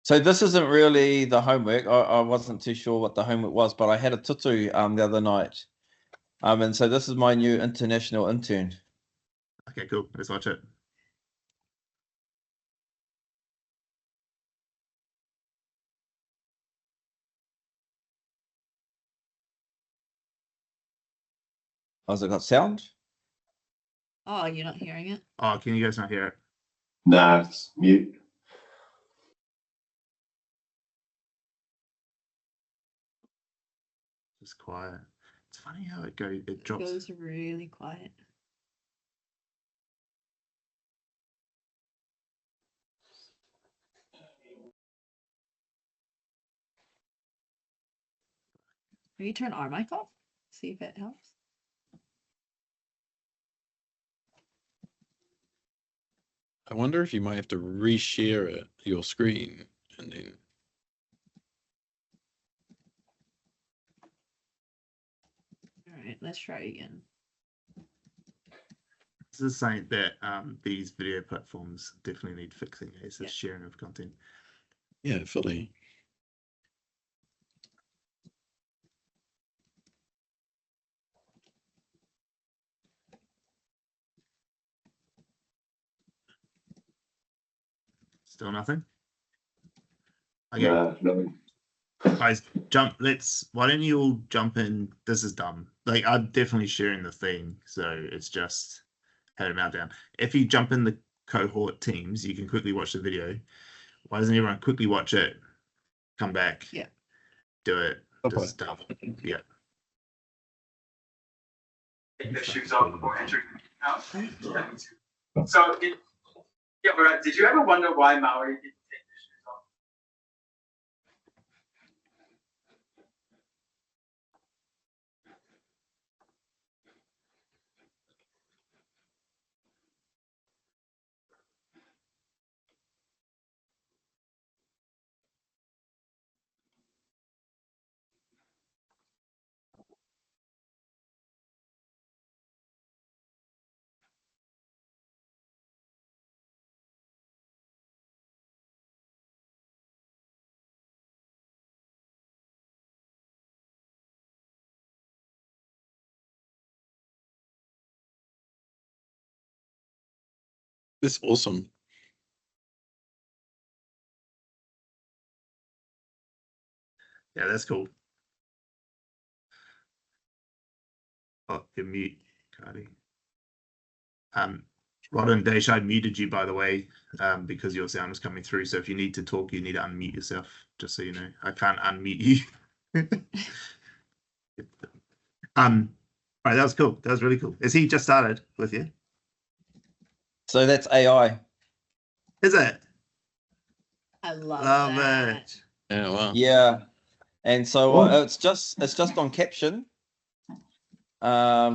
So this isn't really the homework. I wasn't too sure what the homework was, but I had a tutu the other night. And so this is my new international intern. Okay, cool. Let's watch it. Oh, has it got sound? Oh, you're not hearing it? Oh, can you guys not hear it? Nah, it's mute. It's quiet. It's funny how it goes. It drops. It goes really quiet. Maybe turn our mic off. See if it helps. I wonder if you might have to reshare it, your screen, and then. All right, let's try again. This is something that these video platforms definitely need fixing. It's the sharing of content. Yeah, fully. Still nothing. Okay, No. guys, jump. Why don't you all jump in? This is dumb. Like, I'm definitely sharing the thing, so it's just had a meltdown. If you jump in the cohort teams, you can quickly watch the video. Why doesn't everyone quickly watch it? Come back. Yeah. Do it. Okay. Just stuff. Yeah. Take the shoes off before entering the house. So, did you ever wonder why Maori didn't take their shoes off? It's awesome. Yeah, that's cool. Oh, you're mute, Cardi. Rod and Daesh, I muted you, by the way, because your sound was coming through. So if you need to talk, you need to unmute yourself, just so you know. I can't unmute you. All right, that was cool. That was really cool. Is he just started with you? So that's AI. Is it? I love Love it. it. Yeah, wow. Yeah. And so it's just on Caption,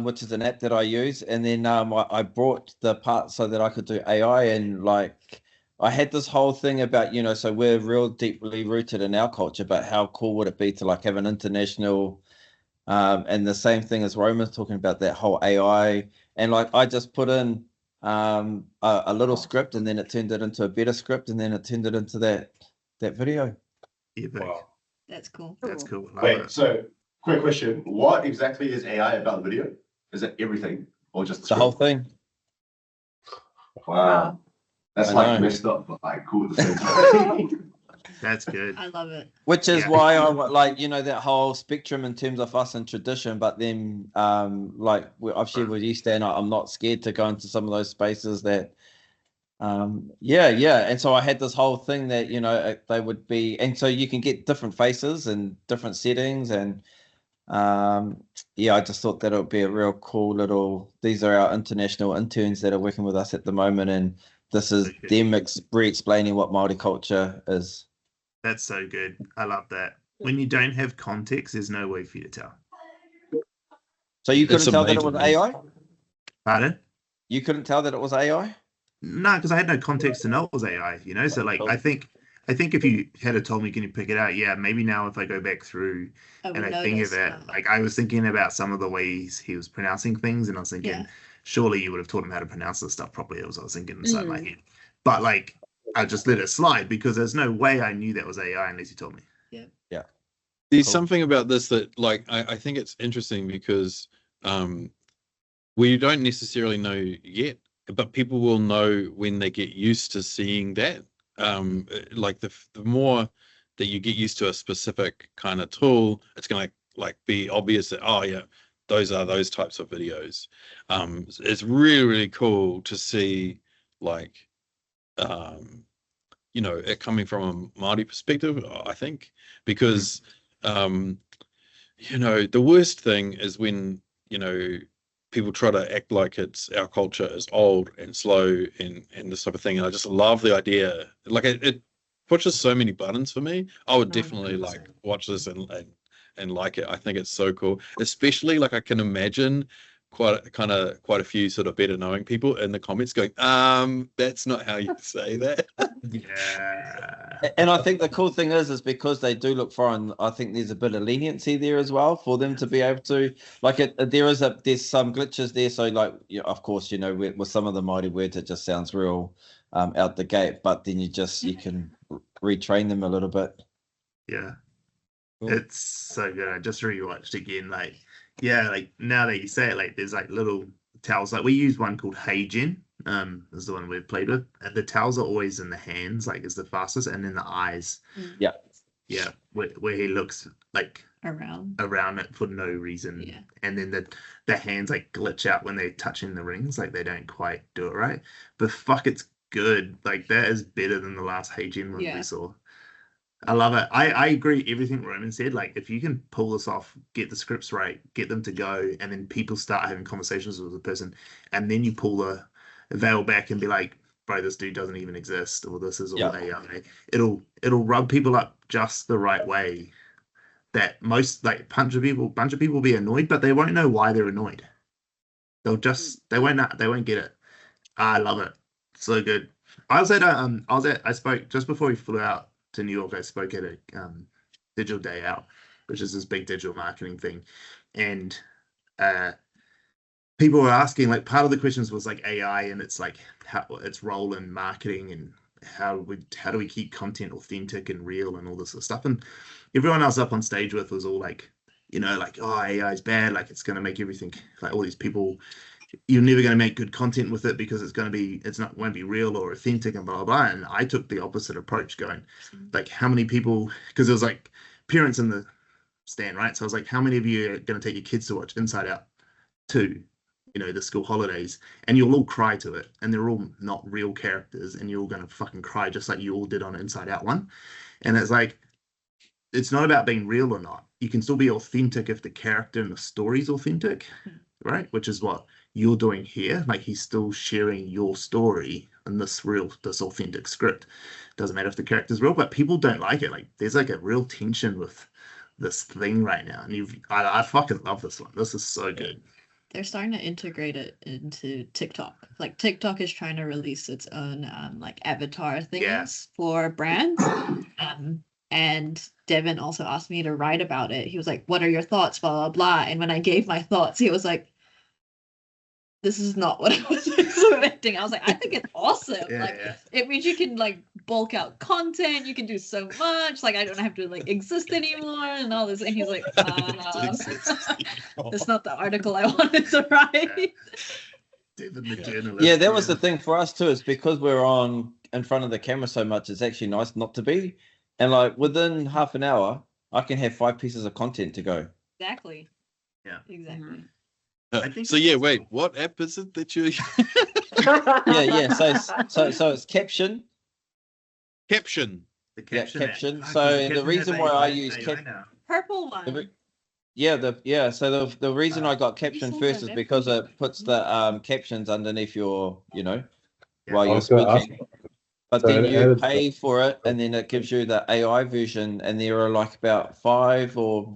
which is an app that I use. And then I brought the part so that I could do AI, and like I had this whole thing about, so we're real deeply rooted in our culture, but how cool would it be to like have an international and the same thing as Roman's talking about, that whole AI, and like I just put in a little script, and then it turned it into a better script, and then it turned it into that video. Epic. Wow. That's cool. That's cool. Love Wait, it. so quick question. What exactly is AI about the video? Is it everything or just The whole thing. Wow. That's I like know. messed up, but like cool at the same time. That's good. I love it. Which is Yeah. why I like, that whole spectrum in terms of us and tradition, but then like I've shared with you, Stan, I'm not scared to go into some of those spaces that and so I had this whole thing that they would be, and so you can get different faces and different settings, and I just thought that it would be a real cool little, these are our international interns that are working with us at the moment, and this is them re-explaining what Māori culture is. That's so good. I love that. When you don't have context, there's no way for you to tell. So you That's couldn't tell that it was amazing. AI? Pardon? You couldn't tell that it was AI? No, because I had no context to know it was AI, So like I think if you had told me, can you pick it out? Yeah, maybe now if I go back through and I think of it, like I was thinking about some of the ways he was pronouncing things, and I was thinking, surely you would have taught him how to pronounce this stuff properly. As I was thinking inside my head. But like I just let it slide because there's no way I knew that was AI unless you told me. There's Cool. something about this that, like, I think it's interesting because we don't necessarily know yet, but people will know when they get used to seeing that. Like the more that you get used to a specific kind of tool, it's going to like be obvious that, oh yeah, those are those types of videos. It's really, really cool to see, like, you know, it coming from a Māori perspective, I think, because you know, the worst thing is when, you know, people try to act like it's our culture is old and slow and this type of thing. And I just love the idea. Like it pushes so many buttons for me. I would definitely like watch this and like it. I think it's so cool. Especially like I can imagine quite a few sort of better knowing people in the comments going, that's not how you say that. Yeah. And I think the cool thing is because they do look foreign, I think there's a bit of leniency there as well for them to be able to, like, there's some glitches there. So, like, of course, you know, with some of the mighty words, it just sounds real out the gate, but then you can retrain them a little bit. Yeah. Cool. It's so good. I just rewatched again. Like, yeah, like now that you say it, like there's like little towels. Like we use one called Heijen, is the one we've played with. And the towels are always in the hands, like is the fastest, and in the eyes. Yeah. Yeah. Where he looks like Around. it for no reason. Yeah. And then the hands like glitch out when they're touching the rings, like they don't quite do it right. But fuck, it's good. Like that is better than the last Heijen one we saw. I love it. I agree everything Roman said. Like if you can pull this off, get the scripts right, get them to go, and then people start having conversations with the person, and then you pull the veil back and be like, bro, this dude doesn't even exist, or this is all AI. It'll rub people up just the right way. That most like bunch of people be annoyed, but they won't know why they're annoyed. They won't get it. I love it. So good. I spoke just before we flew out to New York. I spoke at a digital day out, which is this big digital marketing thing, and people were asking, like, part of the questions was like AI and it's like how its role in marketing and how do we keep content authentic and real and all this sort of stuff. And everyone else up on stage with was all like, you know, like, oh, AI is bad, like it's going to make everything, like all these people, you're never going to make good content with it because won't be real or authentic and blah, blah, blah. And I took the opposite approach going, like, how many people, because there was like parents in the stand, right? So I was like, how many of you are going to take your kids to watch Inside Out 2, you know, the school holidays, and you'll all cry to it, and they're all not real characters, and you're all going to fucking cry just like you all did on Inside Out 1. And it's like, it's not about being real or not. You can still be authentic if the character and the story's authentic, right? Which is what you're doing here. Like, he's still sharing your story in this authentic script. Doesn't matter if the character's real, but people don't like it. Like, there's like a real tension with this thing right now, and I fucking love this one. This is so good. They're starting to integrate it into TikTok. Like TikTok is trying to release its own like avatar things for brands. And Devin also asked me to write about it. He was like, "What are your thoughts?" Blah blah blah. And when I gave my thoughts, he was like, "This is not what I was expecting." I was like, "I think it's awesome. It means you can like bulk out content. You can do so much. Like I don't have to like exist anymore and all this." And he's like, "That's not the article I wanted to write." David the journalist. Yeah, that was the thing for us too. It's because we're on in front of the camera so much. It's actually nice not to be. And like within half an hour, I can have 5 pieces of content to go. Exactly. Yeah. Exactly. I think so. Yeah. Wait. What app is it that you? So it's Caption. Caption. The Caption. Yeah, Caption. App. So the reason why I use Purple one. So the reason I got Caption first is because it puts the captions underneath your, you know, while you're speaking. But So then it you added- pay for it, and then it gives you the AI version, and there are like about 5 or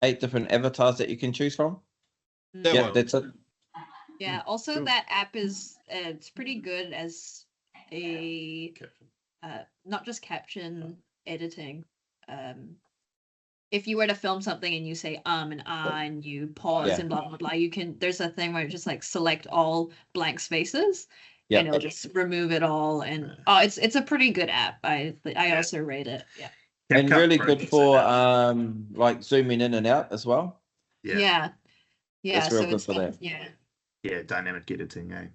8 different avatars that you can choose from. That Yeah, one. that's it. Yeah. Also, that app is it's pretty good as a not just caption editing. If you were to film something and you say and and you pause and blah blah blah, you can. There's a thing where you just like select all blank spaces, Yeah. and it'll just remove it all. And it's a pretty good app. I also rate it. Yeah. And CapCut really Pro good gets for it now. like zooming in and out as well. Yeah. That's real So good it's for that. Yeah, dynamic editing, eh?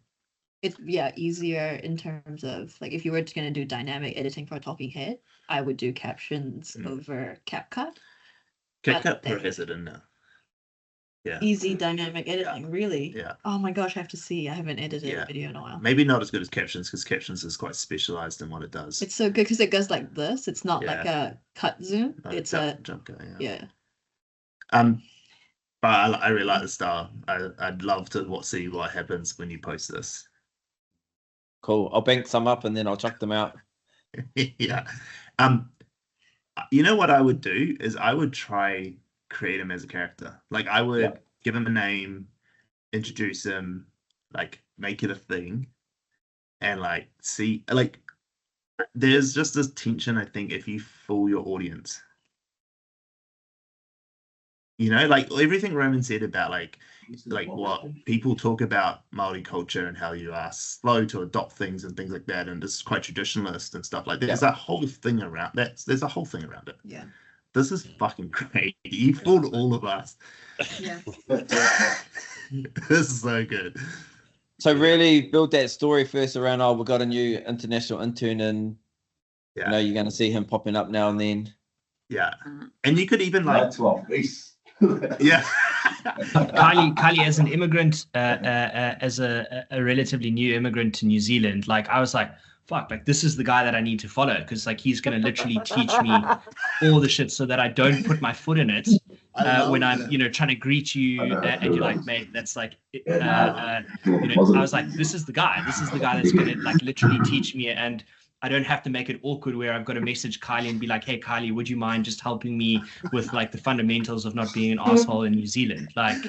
It's easier in terms of like if you were going to do dynamic editing for a talking head, I would do captions over CapCut. CapCut Pro has it in now. Yeah. Easy dynamic editing, really. Yeah. Oh my gosh, I have to see. I haven't edited Yeah. a video in a while. Maybe not as good as captions because captions is quite specialized in what it does. It's so good because it goes like this. It's not like a cut zoom. It's a jump cut, yeah. But I really like the style. I'd love to see what happens when you post this. Cool. I'll bank some up and then I'll chuck them out. Yeah. You know what I would do is I would try create him as a character. Like I would give him a name, introduce him, like make it a thing, and like see like there's just this tension, I think, if you fool your audience. You know, like everything Roman said about like what people talk about Māori culture and how you are slow to adopt things and things like that, and it's quite traditionalist and stuff like that. There's that whole thing around that. There's a whole thing around it. Yeah. This is fucking great. You fooled all of us. Yeah. This is so good. So really build that story first around, we've got a new international intern and you know, you're going to see him popping up now and then. Yeah. And you could even like... Yeah. Kylie, as an immigrant, as a relatively new immigrant to New Zealand, like I was like, fuck, like this is the guy that I need to follow because like he's going to literally teach me all the shit so that I don't put my foot in it when I'm, you know, trying to greet you and you're like, mate, that's like, you know, I was like, this is the guy that's going to like literally teach me, and I don't have to make it awkward where I've got to message Kylie and be like, hey, Kylie, would you mind just helping me with like the fundamentals of not being an asshole in New Zealand? Like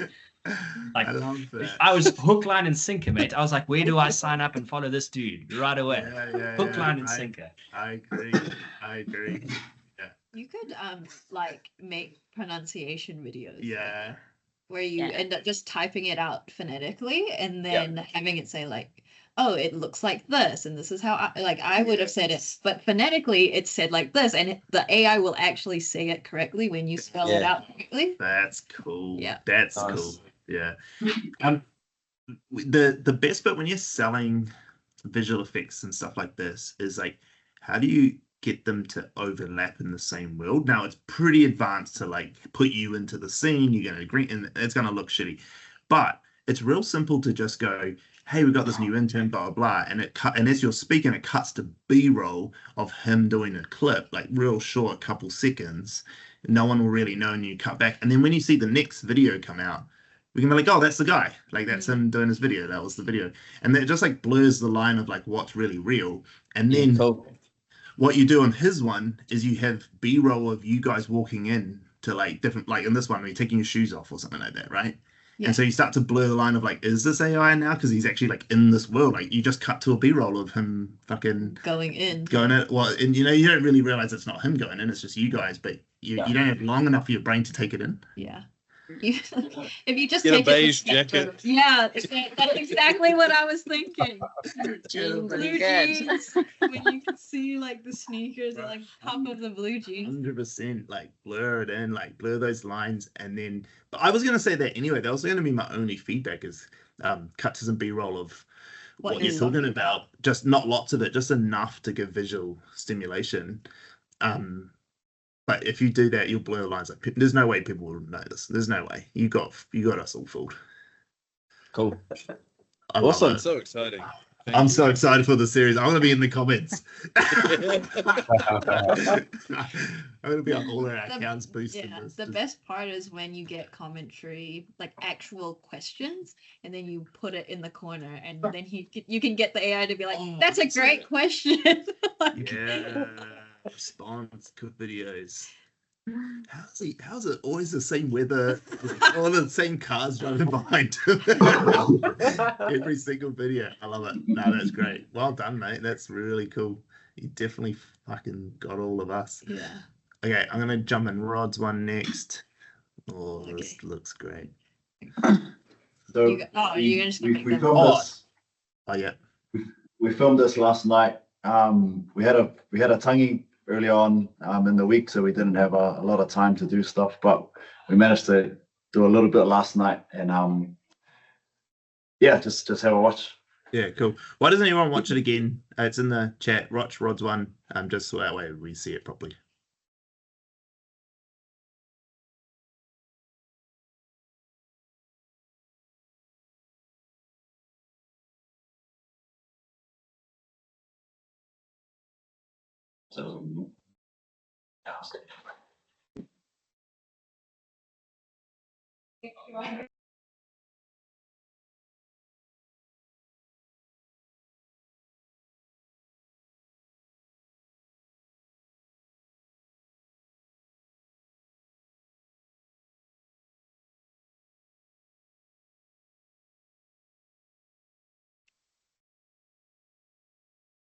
I love that. I was hook, line, and sinker, mate. I was like, where do I sign up and follow this dude right away? Hook, line, and sinker. I agree. Yeah. You could like make pronunciation videos. Yeah. Where you end up just typing it out phonetically and then having it say like, oh, it looks like this, and this is how I would have said it, but phonetically it's said like this, and the AI will actually say it correctly when you spell it out correctly. That's cool. Yeah, that's cool. Yeah. The best bit when you're selling visual effects and stuff like this is like, how do you get them to overlap in the same world? Now it's pretty advanced to like put you into the scene. You're gonna agree, and it's gonna look shitty, but it's real simple to just go, hey, we got this new intern, blah, blah, blah. And as you're speaking, it cuts to B-roll of him doing a clip, like real short, couple seconds. No one will really know, and you cut back. And then when you see the next video come out, we can be like, oh, that's the guy. Like, that's him doing his video. That was the video. And then it just like blurs the line of like what's really real. And then what you do on his one is you have B-roll of you guys walking in to like different, like in this one, where you're taking your shoes off or something like that, right? Yeah. And so you start to blur the line of like, is this AI now? Because he's actually like in this world. Like you just cut to a B-roll of him fucking going in. Well, and you know, you don't really realize it's not him going in. It's just you guys, but you don't have long enough for your brain to take it in. Yeah. If you just get take a beige jacket. Yeah, that's exactly what I was thinking. Blue jeans, when you can see like the sneakers and like top of the blue jeans. 100%, like blur it in, like blur those lines, and then. But I was gonna say that anyway. That was gonna be my only feedback is cut to some B-roll of what you're talking about. Just not lots of it, just enough to give visual stimulation. But if you do that, you'll blur lines. Like there's no way people will notice. There's no way. You got us all fooled. Cool. Awesome. So exciting. I'm so excited for the series. I'm gonna be in the comments. I'm gonna be on all our accounts boosting this. The best part is when you get commentary, like actual questions, and then you put it in the corner, and then you can get the AI to be like, "That's a great question." Yeah. Response, good videos. How's it always the same weather? All the same cars driving behind him. Every single video. I love it. No, that's great. Well done, mate. That's really cool. You definitely fucking got all of us. Yeah. Okay, I'm gonna jump in Rod's one next. Oh, this looks great. So you're just gonna make them. Oh yeah. we filmed this last night. We had a tangi early on in the week, so we didn't have a lot of time to do stuff, but we managed to do a little bit last night, and yeah, just have a watch. Yeah, cool. Why doesn't anyone watch it again? It's in the chat. Watch Rod's one. Just so that way we see it properly. So,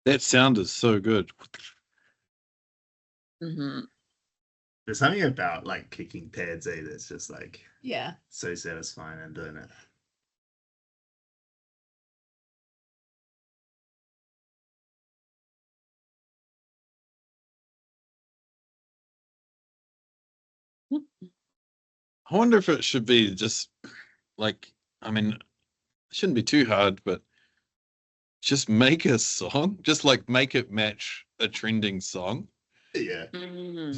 That sound is so good. Mm-hmm. There's something about like kicking pads, that's just like Yeah. so satisfying and doing it. I wonder if it should be just like, I mean, it shouldn't be too hard, but just make a song, just like make it match a trending song. Yeah. Mm-hmm.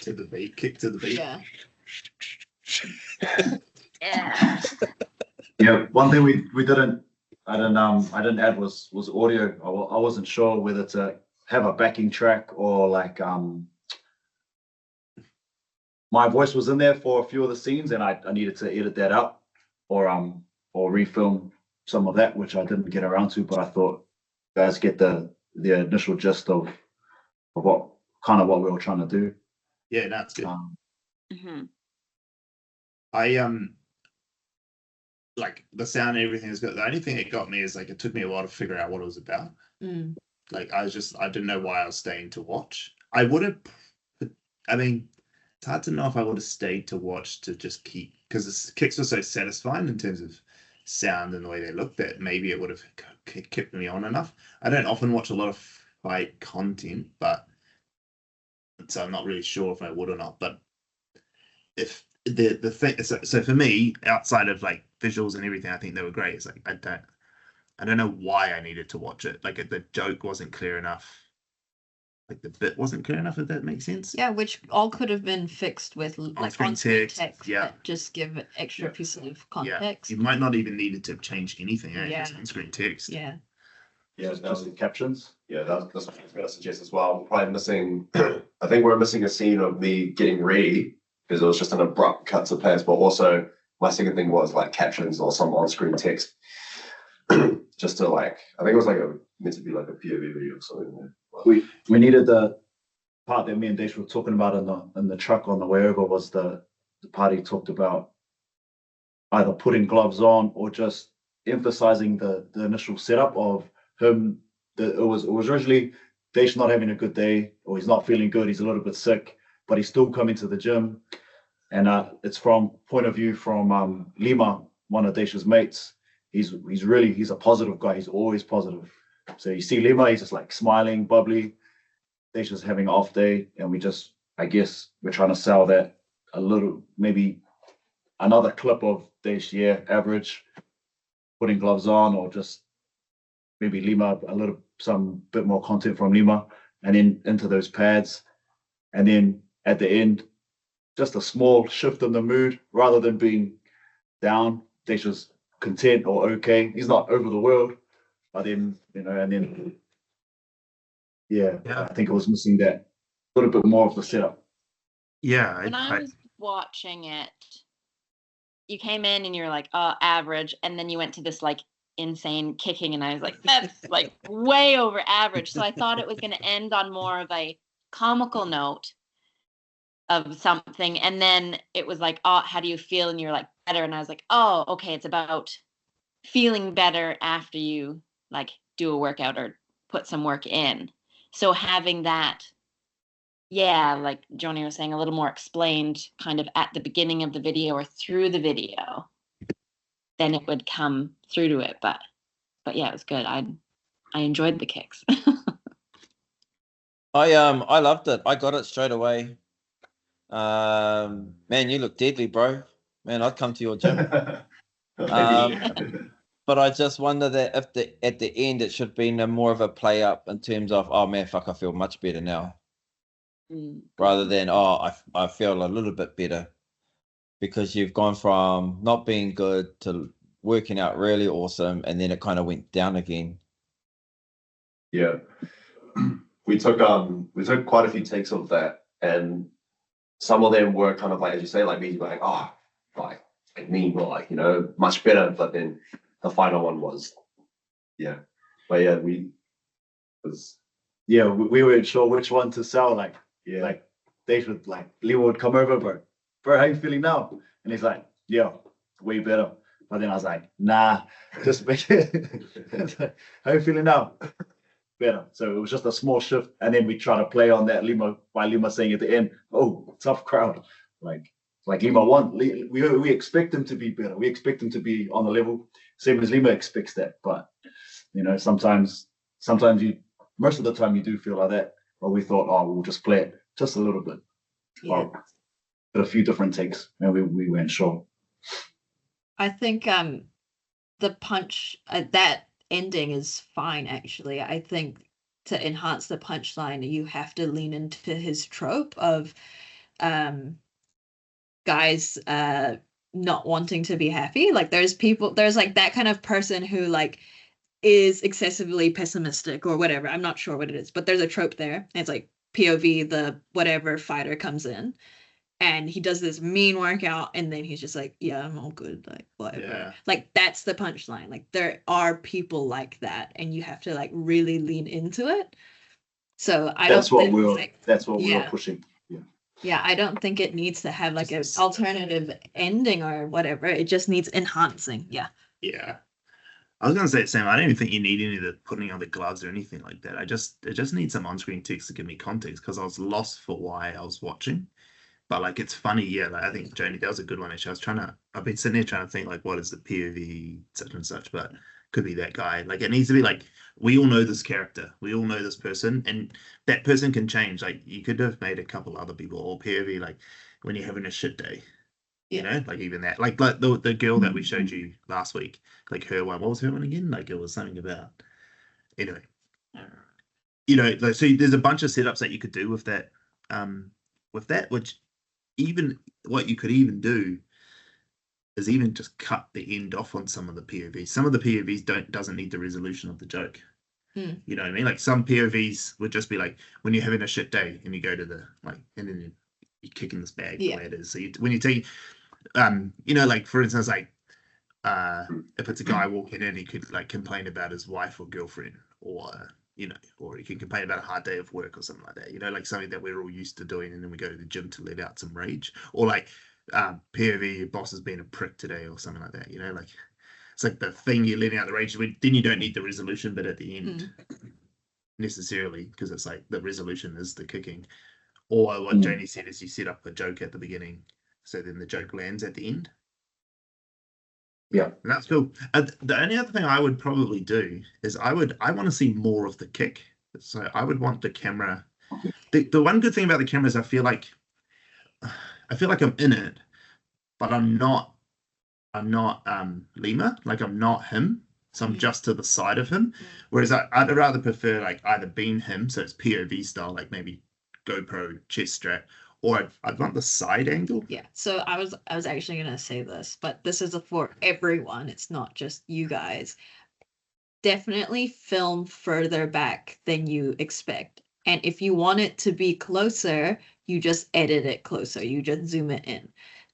To the beat, kick to the beat. Yeah. yeah. One thing I didn't add was audio. I wasn't sure whether to have a backing track or like my voice was in there for a few of the scenes, and I needed to edit that out or refilm some of that, which I didn't get around to. But I thought you guys get the initial gist of what we were trying to do. Yeah, that's good. Mm-hmm. I like the sound and everything is good. The only thing that got me is like it took me a while to figure out what it was about. Mm. Like I didn't know why I was staying to watch. I would have. I mean, it's hard to know if I would have stayed to watch to just keep, because the kicks were so satisfying in terms of sound and the way they looked, that maybe it would have kept me on enough. I don't often watch a lot of fight content, but so I'm not really sure if I would or not. But if the thing, so for me, outside of like visuals and everything, I think they were great. It's like I don't know why I needed to watch it. Like the joke wasn't clear enough. Like the bit wasn't clear enough, if that makes sense. Yeah, which all could have been fixed with like on-screen text. Yeah, that just give it extra piece of context. You might not even needed to change anything. Yeah. Just on-screen text. Yeah. Yeah, Just the captions. Yeah, that's what I was going to suggest as well. We're probably missing, I think we're missing a scene of me getting ready because it was just an abrupt cut to pads. But also, my second thing was like captions or some on-screen text, just to like, I think it was like meant to be like a POV video or something. We needed the part that me and Dash were talking about in the truck on the way over was the part he talked about either putting gloves on or just emphasizing the initial setup of him. It was originally Dash not having a good day, or he's not feeling good, he's a little bit sick, but he's still coming to the gym. And it's from point of view from Lima, one of Dash's mates. He's a positive guy, he's always positive. So you see Lima, he's just like smiling, bubbly. Dash is having an off day, and I guess we're trying to sell that a little, maybe another clip of Dash, average, putting gloves on, or just maybe Lima, some bit more content from Lima, and then into those pads. And then at the end, just a small shift in the mood, rather than being down, Dash is content or okay. He's not over the world, but then, and then, I think I was missing that little bit more of the setup. Yeah. When I was watching it, you came in and you're like, oh, average. And then you went to this like insane kicking, and I was like, that's like way over average. So I thought it was going to end on more of a comical note of something. And then it was like, oh, how do you feel? And you're like, better. And I was like, oh, okay, it's about feeling better after you like do a workout or put some work in. So having that, like Joni was saying, a little more explained kind of at the beginning of the video or through the video, then it would come through to it. But yeah, it was good. I enjoyed the kicks. I loved it. I got it straight away. Man, you look deadly, bro. Man, I'd come to your gym. But I just wonder that if at the end it should have been more of a play up in terms of, oh man, fuck, I feel much better now, rather than I feel a little bit better, because you've gone from not being good to working out really awesome, and then it kind of went down again. Yeah, we took quite a few takes of that, and some of them were kind of like, as you say, like me, like like me, but like, you know, much better. But then the final one was, yeah, but yeah, we weren't sure which one to sell. Like, yeah, like Dave would, like, Leo would come over, bro, how you feeling now? And he's like, yeah, way better. But then I was like, nah, just make it. Like, how you feeling now? Better. So it was just a small shift, and then we try to play on that Lima, by Lima saying at the end, oh, tough crowd. Like Lima won. We expect him to be better. We expect him to be on the level, same as Lima expects that. But you know, sometimes most of the time you do feel like that. But we thought, oh, we'll just play it just a little bit. Yeah. But a few different takes, and we weren't sure. I think the punch that ending is fine actually. I think to enhance the punchline, you have to lean into his trope of guys not wanting to be happy. Like there's like that kind of person who like is excessively pessimistic or whatever. I'm not sure what it is, but there's a trope there. And it's like POV, the whatever fighter comes in and he does this mean workout and then he's just like, yeah, I'm all good, like whatever. Yeah. Like that's the punchline. Like there are people like that and you have to like really lean into it. So that's what we were pushing. Yeah, I don't think it needs to have like an alternative ending or whatever. It just needs enhancing. Yeah. Yeah. I was gonna say, Sam, I don't even think you need any of the putting on the gloves or anything like that. It just needs some on-screen text to give me context, because I was lost for why I was watching. But like, it's funny, yeah. Like, I think Joni, that was a good one. Actually, I've been sitting there trying to think like, what is the POV such and such, but could be that guy. Like, it needs to be like, we all know this character, we all know this person, and that person can change. Like, you could have made a couple other people, or POV, like when you're having a shit day. You know, like even that, like the girl that we showed you last week, like her one. What was her one again? Like it was something about. Anyway, you know, like, so there's a bunch of setups that you could do with that, which even what you could even do is even just cut the end off on some of the POVs. Some of the POVs doesn't need the resolution of the joke. You know what I mean? Like some POVs would just be like when you're having a shit day and you go to the like, and then you're kicking this bag the way it is. So when you take, you know, like for instance, like if it's a guy walking in, he could like complain about his wife or girlfriend, or you know, or he can complain about a hard day of work or something like that. You know, like something that we're all used to doing, and then we go to the gym to let out some rage, or like POV, your boss has been a prick today, or something like that. You know, like it's like the thing you're letting out the rage with. Then you don't need the resolution, but at the end necessarily, because it's like the resolution is the kicking. Or what Joni said is you set up a joke at the beginning, so then the joke lands at the end. Yeah, and that's cool. The only other thing I would probably do is I want to see more of the kick. So I would want the camera. The one good thing about the camera is I feel like I'm in it, but I'm not Lima. Like I'm not him. So I'm just to the side of him. Whereas I'd rather prefer like either being him, so it's POV style, like maybe GoPro chest strap, or I'd want the side angle. Yeah. So I was actually gonna say this, but this is for everyone. It's not just you guys. Definitely film further back than you expect. And if you want it to be closer, you just edit it closer. You just zoom it in,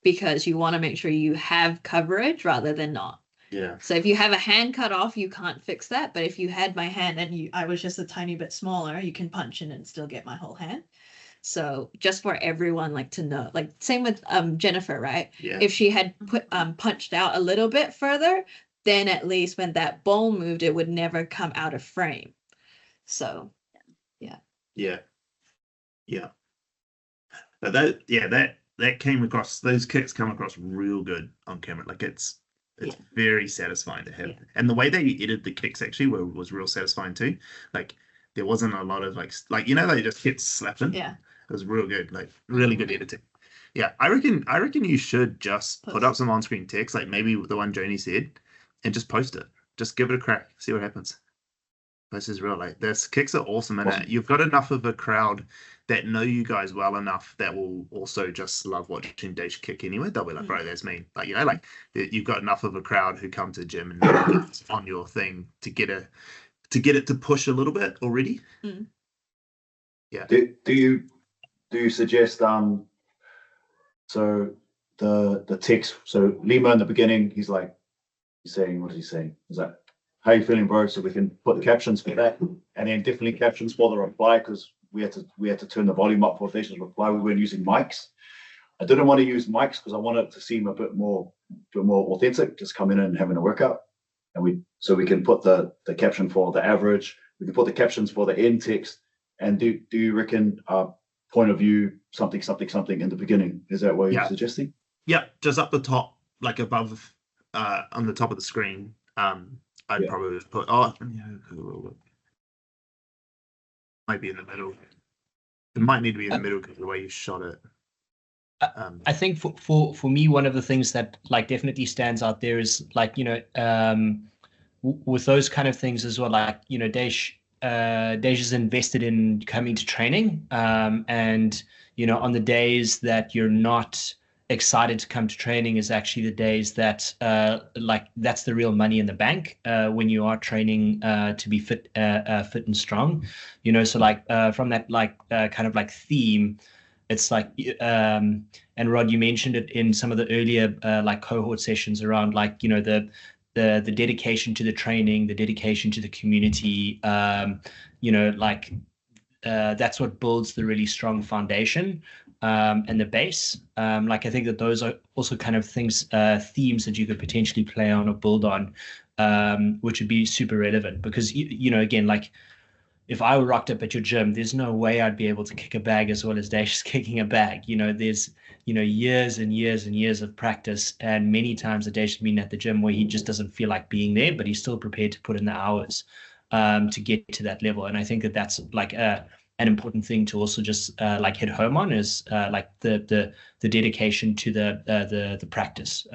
because you want to make sure you have coverage rather than not. Yeah. So if you have a hand cut off, you can't fix that. But if you had my hand and I was just a tiny bit smaller, you can punch in and still get my whole hand. So just for everyone like to know, like same with Jennifer, right? Yeah. If she had punched out a little bit further, then at least when that ball moved, it would never come out of frame. So yeah. But that came across, those kicks come across real good on camera. Like it's It's very satisfying to have. Yeah. And the way they edited the kicks actually was real satisfying too. Like there wasn't a lot of like they just kept slapping. Yeah. It was real good, like really good editing. Yeah, I reckon you should just put up some on-screen text, like maybe the one Joni said, and just post it. Just give it a crack, see what happens. This is real. Like this kicks are awesome, and you've got enough of a crowd that know you guys well enough that will also just love watching Dash kick anyway. They'll be like, bro, that's me. Like like you've got enough of a crowd who come to the gym and on your thing to get it to push a little bit already. Mm. Yeah. Do you suggest so the text, so Lima in the beginning, he's saying, what is he saying? He's like, how you feeling, bro? So we can put the captions for that, and then definitely captions for the reply, because we had to turn the volume up for Dash's reply. We weren't using mics. I didn't want to use mics because I wanted it to seem a bit more authentic, just coming in and having a workout. And we can put the caption for the average, we can put the captions for the end text. And do you reckon point of view something in the beginning? Is that what you're suggesting? Yeah, just up the top, like above on the top of the screen. I'd probably put might be in the middle. It might need to be in the middle because of the way you shot it. I think for me, one of the things that like definitely stands out there is like, with those kind of things as well, like, Dash is invested in coming to training, and on the days that you're not excited to come to training is actually the days that like that's the real money in the bank when you are training to be fit and strong, so like from that like kind of like theme, it's like and Rod, you mentioned it in some of the earlier like cohort sessions around like the dedication to the training, the dedication to the community, like that's what builds the really strong foundation and the base. Like I think that those are also kind of things, themes that you could potentially play on or build on, which would be super relevant because again, like if I rocked up at your gym, there's no way I'd be able to kick a bag as well as Dash is kicking a bag. There's years and years and years of practice, and many times that Dash has been at the gym where he just doesn't feel like being there, but he's still prepared to put in the hours to get to that level. And I think that that's like an important thing to also just like hit home on is like the dedication to the practice,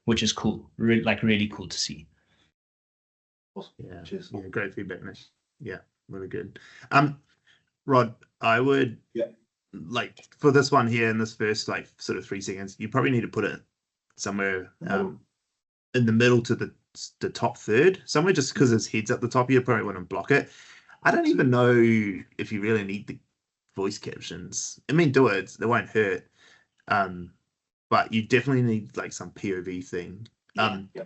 which is cool, really cool to see. Awesome. Yeah, cheers. Yeah, great feedback, Nick. Yeah, really good. Rod, I would like for this one here in this first like sort of 3 seconds, you probably need to put it somewhere in the middle to the top third, somewhere, just because his head's at the top. You probably want to block it. I don't even know if you really need the voice captions. I mean, do it; they won't hurt. But you definitely need like some POV thing.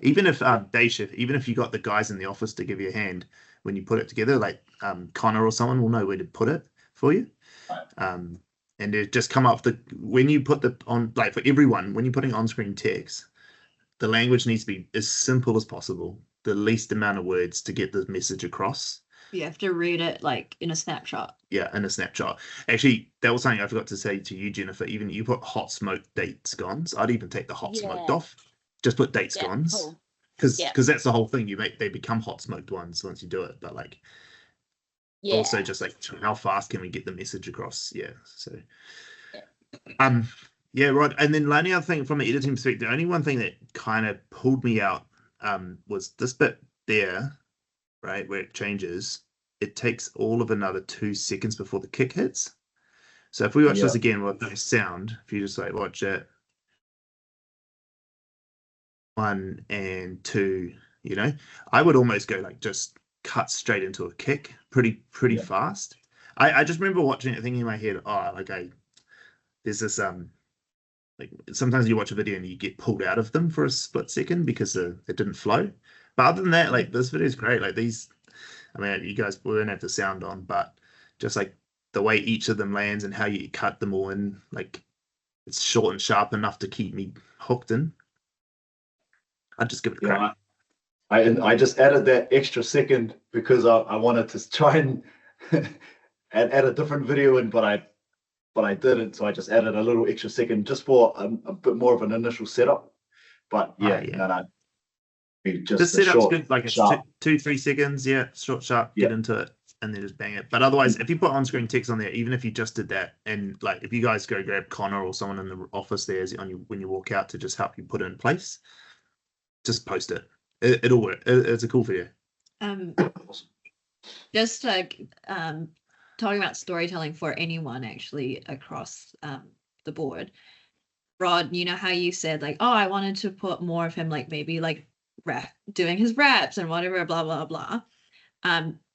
Even if even if you got the guys in the office to give you a hand when you put it together, like Connor or someone will know where to put it for you. And it just come up when you put like for everyone, when you're putting on-screen text, the language needs to be as simple as possible, the least amount of words to get the message across. You have to read it like in a snapshot. Yeah, in a snapshot. Actually, that was something I forgot to say to you, Jennifer. Even you put hot smoke dates scones. I'd even take the hot smoked off. Just put date scones. Because that's the whole thing. they become hot smoked ones once you do it. But like also just like how fast can we get the message across? Yeah. So yeah, right. And then the only other thing from an editing perspective, the only one thing that kind of pulled me out was this bit there, right, where it changes. It takes all of another 2 seconds before the kick hits. So if we watch this again with the sound, if you just like watch it 1 and 2, I would almost go like just cut straight into a kick pretty fast. I just remember watching it thinking in my head, there's this like sometimes you watch a video and you get pulled out of them for a split second because it didn't flow. But other than that, like this video is great. Like these, I mean, you guys won't have the sound on, but just like the way each of them lands and how you cut them all in, like it's short and sharp enough to keep me hooked in. I'd just give it a crack. I just added that extra second because I wanted to try and add a different video in, but I didn't. So I just added a little extra second just for a bit more of an initial setup. But no. be just This a setup's short, good. Like it's sharp. 2-3 seconds. Yeah, short, sharp. Yeah. Get into it, and then just bang it. But otherwise, if you put on-screen text on there, even if you just did that, and like if you guys go grab Connor or someone in the office there on you when you walk out to just help you put it in place, just post it. It'll work. It's a cool video. Just like talking about storytelling for anyone actually across the board. Rod, you know how you said like, oh, I wanted to put more of him like maybe like doing his raps and whatever, blah blah blah.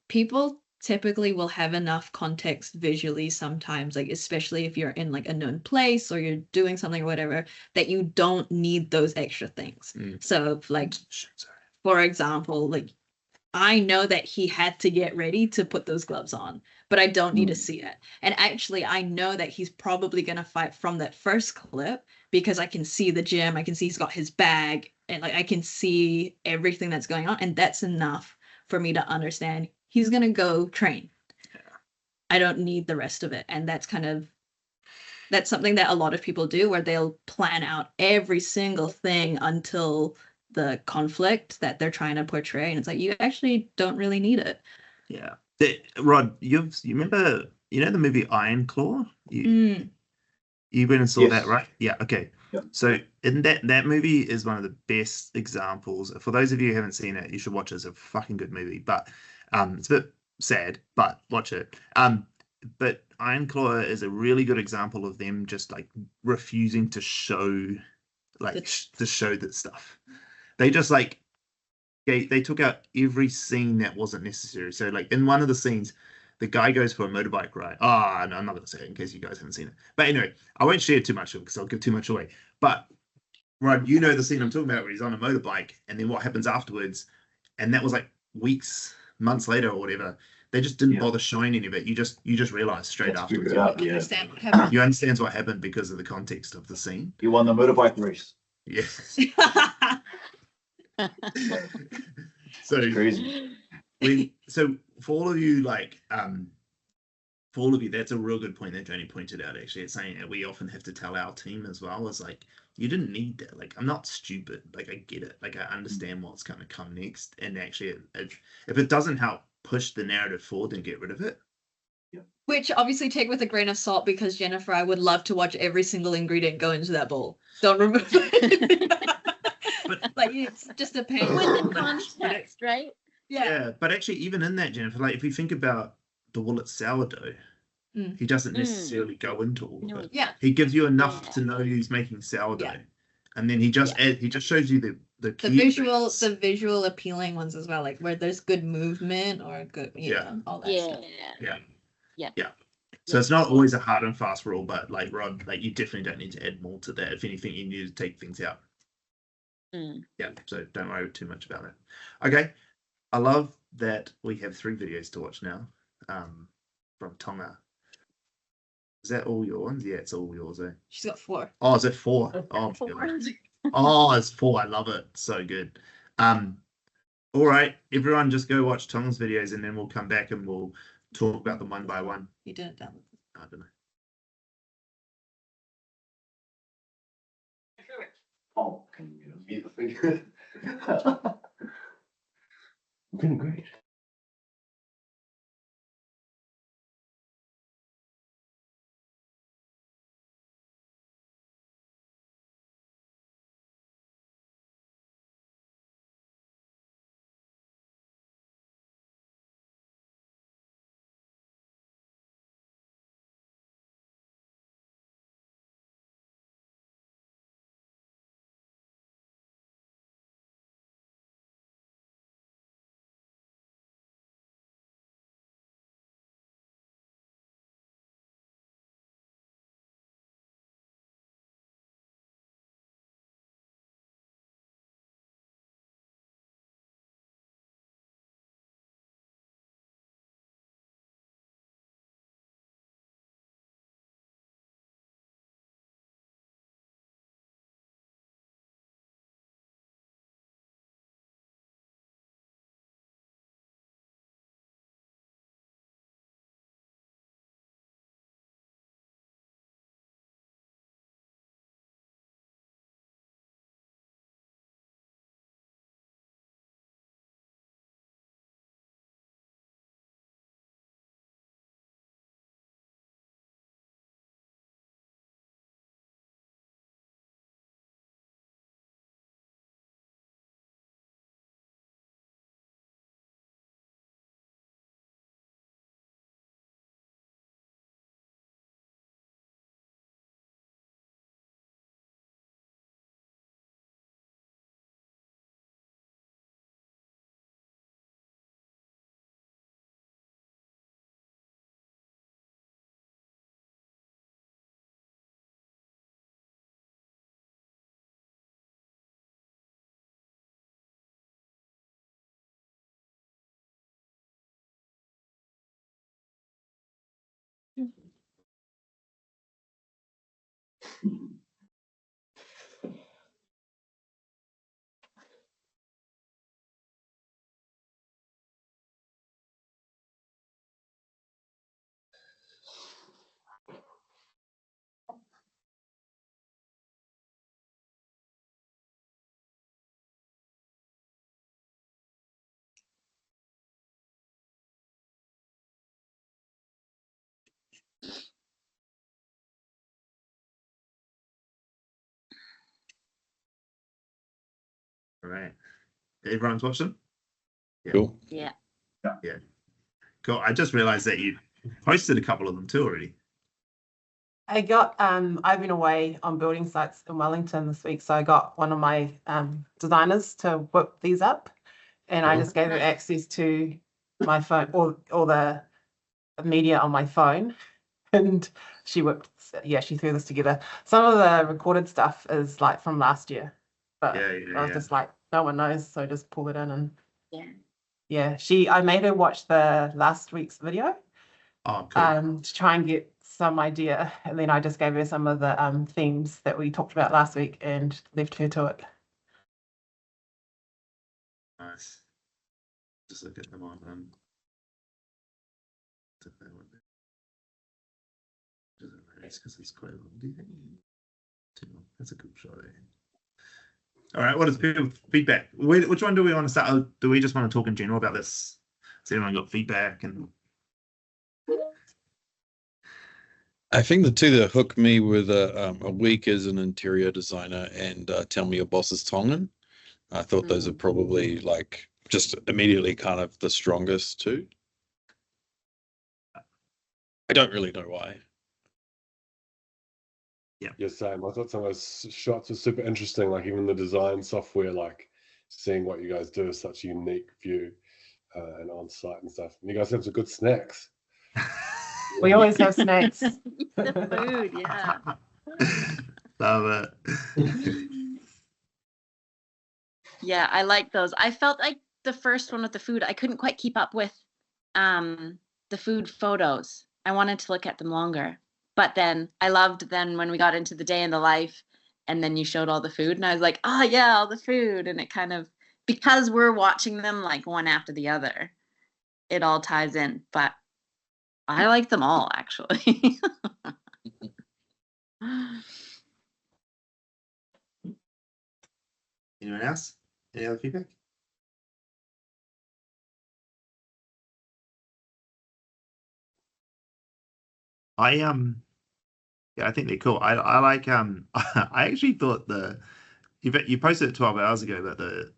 People typically will have enough context visually sometimes, like especially if you're in like a known place or you're doing something or whatever, that you don't need those extra things. So like, for example, like I know that he had to get ready to put those gloves on, but I don't need to see it. And actually, I know that he's probably going to fight from that first clip because I can see the gym. I can see he's got his bag and like I can see everything that's going on. And that's enough for me to understand he's going to go train. Yeah. I don't need the rest of it. And that's something that a lot of people do where they'll plan out every single thing until the conflict that they're trying to portray, and it's like you actually don't really need it. Yeah, Rod, you remember the movie Iron Claw? You went and saw that, right? Yeah. Okay. Yep. So in that movie is one of the best examples. For those of you who haven't seen it, you should watch it. It's a fucking good movie, but it's a bit sad, but watch it. But Iron Claw is a really good example of them just like refusing to show, like to show that stuff. They just like they took out every scene that wasn't necessary. So like in one of the scenes, the guy goes for a motorbike ride. Oh, no, I'm not gonna say it in case you guys haven't seen it. But anyway, I won't share too much of it because I'll give too much away. But Rod, you know the scene I'm talking about where he's on a motorbike, and then what happens afterwards, and that was like weeks, months later or whatever. They just didn't bother showing any of it. You just realize straight afterwards. Understand what happened. You understand what happened because of the context of the scene. He won the motorbike race. Yes. So crazy. So for all of you, like for all of you, that's a real good point that Joni pointed out. Actually, it's saying that we often have to tell our team as well. It's like you didn't need that. Like I'm not stupid. Like I get it. Like I understand what's going to come next. And actually, if it doesn't help push the narrative forward, then get rid of it. Which obviously take with a grain of salt because Jennifer, I would love to watch every single ingredient go into that bowl. Don't remove it. But like it's just a pain. With the context, right? Yeah, but actually, even in that, Jennifer, like if you think about the Willet sourdough, he doesn't necessarily go into all of it. Yeah, he gives you enough to know he's making sourdough, and then he just shows you the visual appealing ones as well, like where there's good movement or good, you know, all that stuff. Yeah. So it's not always a hard and fast rule, but like Rod, like you definitely don't need to add more to that. If anything, you need to take things out. Yeah, so don't worry too much about it. Okay, I love that we have 3 videos to watch now from Tonga. Is that all your ones? Yeah, it's all yours, eh? She's got 4. Oh, is it 4? Oh, 4. Oh, it's 4. I love it. So good. All right, everyone just go watch Tonga's videos and then we'll come back and we'll talk about them one by one. You didn't download them. I don't know. Oh, can you mute the thing? I'm doing great. All right. Everyone's watching? Cool. Yeah. Yeah. Cool. I just realized that you posted a couple of them too already. I've been away on building sites in Wellington this week, so I got one of my designers to whip these up, and I just gave her access to my phone, all the media on my phone, and she threw this together. Some of the recorded stuff is like from last year, but I was just like, no one knows, so just pull it in and I made her watch the last week's video. Oh, cool. To try and get some idea, and then I just gave her some of the themes that we talked about last week and left her to it. Nice. Just look at them on because it's quite long. Do you think? That's a good shot. All right. What is people feedback? Which one do we want to start? Oh, do we just want to talk in general about this? Has anyone got feedback? And I think the two that hooked me were a week as an interior designer and Tell Me Your Boss is Tongan. I thought those are probably like just immediately kind of the strongest two. I don't really know why. Yeah, same. I thought some of those shots were super interesting, like even the design software, like seeing what you guys do is such a unique view and on site and stuff. And you guys have some good snacks. We always have snacks. The food, yeah. Love it. Yeah, I like those. I felt like the first one with the food, I couldn't quite keep up with the food photos. I wanted to look at them longer. But then I loved when we got into the day in the life and then you showed all the food and I was like, oh yeah, all the food. And it kind of, because we're watching them like one after the other, it all ties in. But I like them all actually. Anyone else? Any other feedback? I think they're cool. I like I actually thought you posted it 12 hours ago that the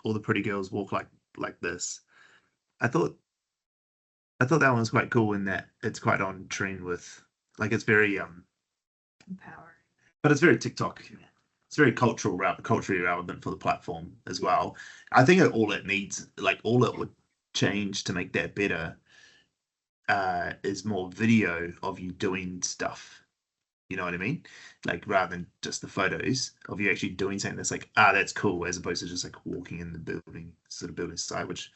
all the pretty girls walk like this. I thought that one was quite cool in that it's quite on trend with, like, it's very Empowering. but it's very TikTok. It's very culturally relevant for the platform as well. I think all it needs, like all it would change to make that better, is more video of you doing stuff. You know what I mean? Like rather than just the photos of you actually doing something that's like, that's cool, as opposed to just like walking in the building site, which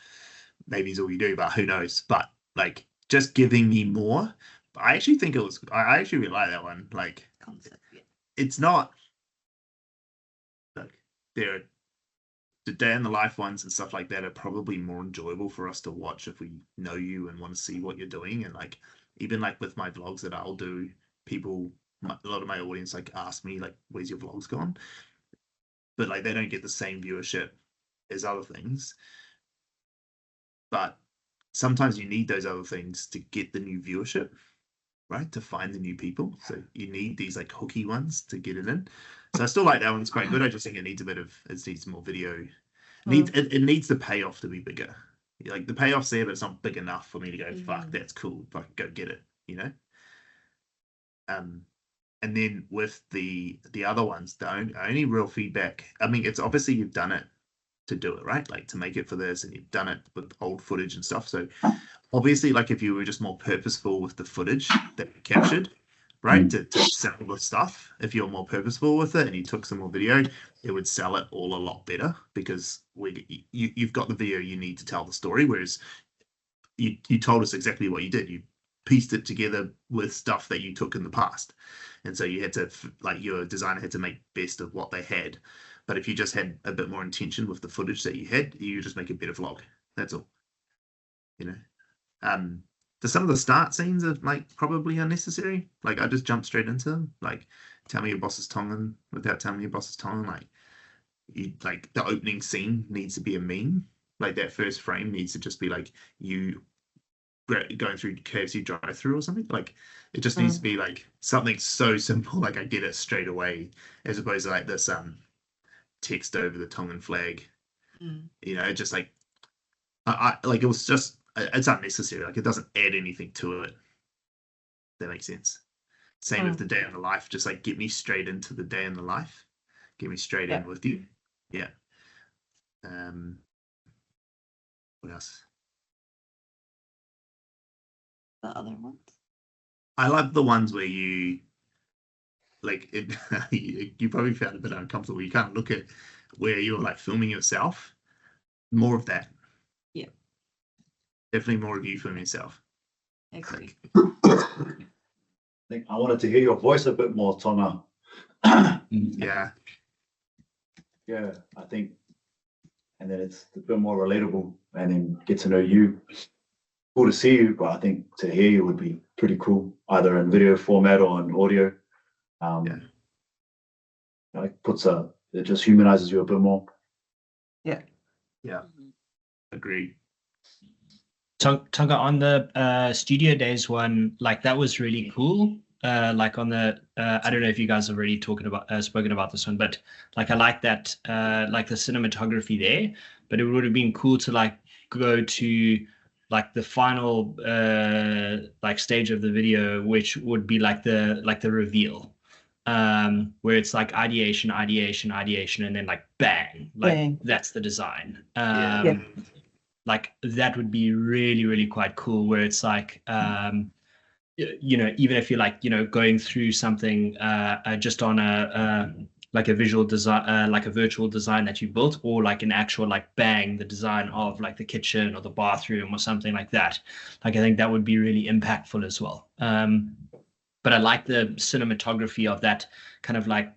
maybe is all you do, but who knows? But like just giving me more. I actually think I actually really like that one. Like Concept, yeah. it's not like the day in the life ones and stuff like that are probably more enjoyable for us to watch if we know you and want to see what you're doing. And like even like with my vlogs that I'll do, a lot of my audience like ask me like, where's your vlogs gone? But like they don't get the same viewership as other things. But sometimes you need those other things to get the new viewership, right? To find the new people. So you need these like hooky ones to get it in. So I still like that one. It's quite good. I just think it needs more video. It needs the payoff to be bigger. Like the payoff's there, but it's not big enough for me to go, fuck, that's cool. Fucking go get it, you know? And then with the other ones, the only real feedback, I mean, it's obviously you've done it to do it, right? Like to make it for this, and you've done it with old footage and stuff. So obviously, like if you were just more purposeful with the footage that you captured, right, to sell the stuff, if you're more purposeful with it and you took some more video, it would sell it all a lot better because you've got the video you need to tell the story. Whereas you told us exactly what you did. You pieced it together with stuff that you took in the past, and so you had to like your designer had to make best of what they had. But if you just had a bit more intention with the footage that you had, you just make a better vlog. That's all. You know. Some of the start scenes are like probably unnecessary. Like I just jumped straight into them. Like tell me your boss is Tongan without telling me your boss is Tongan. Like you like the opening scene needs to be a meme. Like that first frame needs to just be like you going through KFC drive-through or something. Like it just needs to be like something so simple. Like I get it straight away, as opposed to like this text over the Tongan flag. You know, just like I like it was just. It's unnecessary. Like it doesn't add anything to it. That makes sense. Same with the day in the life. Just like get me straight into the day in the life. Get me straight in with you. Yeah. What else? The other ones. I love the ones where you like it. You probably found it a bit uncomfortable. You can't look at where you're like filming yourself. More of that. Yeah. Definitely more of you filming yourself. I agree. I think I wanted to hear your voice a bit more, Tonga. Yeah. Yeah, I think, and then it's a bit more relatable, and then get to know you. Cool to see you, but I think to hear you would be pretty cool, either in video format or in audio. Like it just humanizes you a bit more. Yeah. Agreed. Tonga, on the studio days one, like that was really cool. Like on the I don't know if you guys have already spoken about this one, but like I like that like the cinematography there, but it would have been cool to like go to like the final like stage of the video, which would be like the reveal, where it's like ideation, and then like bang, like that's the design. Like that would be really, really quite cool, where it's like you know, even if you're like, you know, going through something just on a like a visual design, like a virtual design that you built, or like an actual like bang, the design of like the kitchen or the bathroom or something like that. Like I think that would be really impactful as well. But I like the cinematography of that kind of like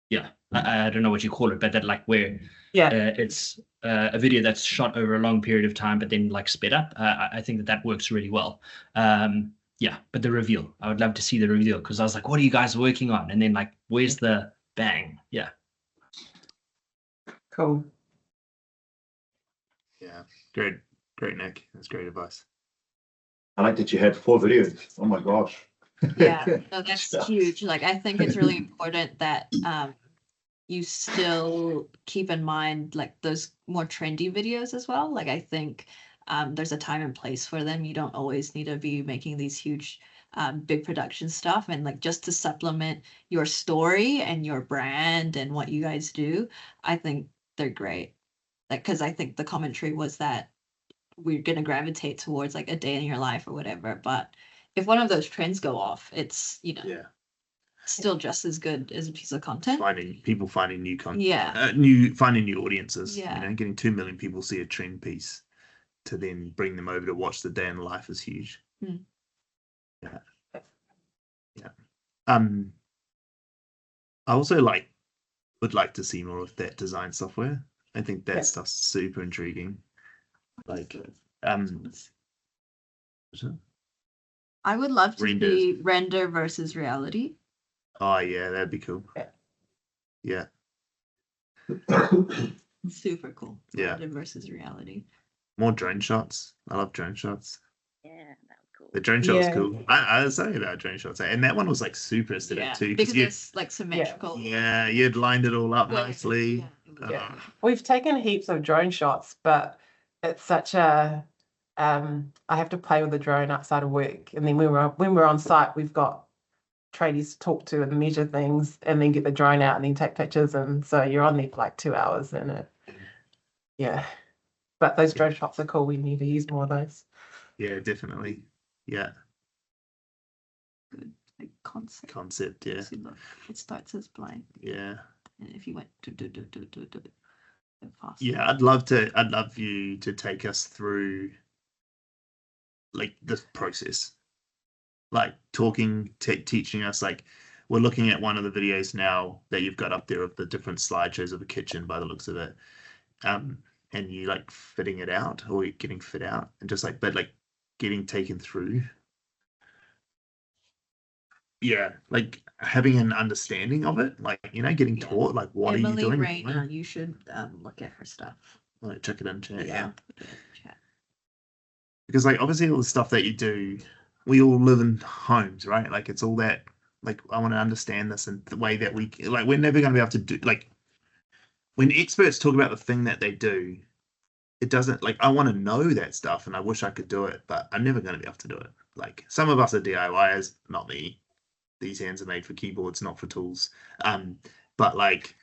yeah, I don't know what you call it, but that like where it's a video that's shot over a long period of time, but then like sped up. I think that works really well. Yeah, but the reveal, I would love to see the reveal, because I was like, what are you guys working on? And then like, where's the bang? Yeah. Cool. Yeah, great, Nick. That's great advice. I like that you had 4 videos. Oh my gosh. Yeah, no, that's huge. Like I think it's really important that you still keep in mind like those more trendy videos as well. Like I think there's a time and place for them. You don't always need to be making these huge big production stuff, and like just to supplement your story and your brand and what you guys do, I think they're great. Like because I think the commentary was that we're gonna gravitate towards like a day in your life or whatever, but if one of those trends go off, it's, you know, still just as good as a piece of content. Finding new content. Yeah. Finding new audiences. Yeah. You know, getting 2 million people see a trend piece to then bring them over to watch the day in the life is huge. Yeah. I also would like to see more of that design software. I think that stuff's super intriguing. Like, I would love to see render versus reality. Oh yeah, that'd be cool. Yeah. Super cool. Yeah. Render versus reality. More drone shots. I love drone shots. Yeah, that was cool. The drone shot was cool. I was saying about drone shots, and that one was like super aesthetic too. Because it's like symmetrical. Yeah, you'd lined it all up nicely. We've taken heaps of drone shots, but it's such a I have to play with the drone outside of work, and then when we're on site, we've got tradies to talk to and measure things, and then get the drone out and then take pictures, and so you're on there for like 2 hours, and but those drone shots are cool. We need to use more of those. Yeah, definitely. Yeah. Good. Like Concept, yeah. See, look, it starts as blind. Yeah. And if you went to fast. Yeah, I'd love you to take us through like this process, like teaching us. Like we're looking at one of the videos now that you've got up there of the different slideshows of a kitchen by the looks of it, and you like fitting it out or getting fit out, and just like but like getting taken through. Yeah, like having an understanding of it, like getting taught, like what are you doing? Rayner, you should look at her stuff. Like check it in chat. Yeah. Put it in chat. Because like obviously all the stuff that you do, we all live in homes, right? Like it's all that. Like I want to understand this and the way that we're never going to be able to do. Like when experts talk about the thing that they do, it doesn't like I want to know that stuff and I wish I could do it, but I'm never going to be able to do it. Like some of us are DIYers, not me. These hands are made for keyboards, not for tools. But like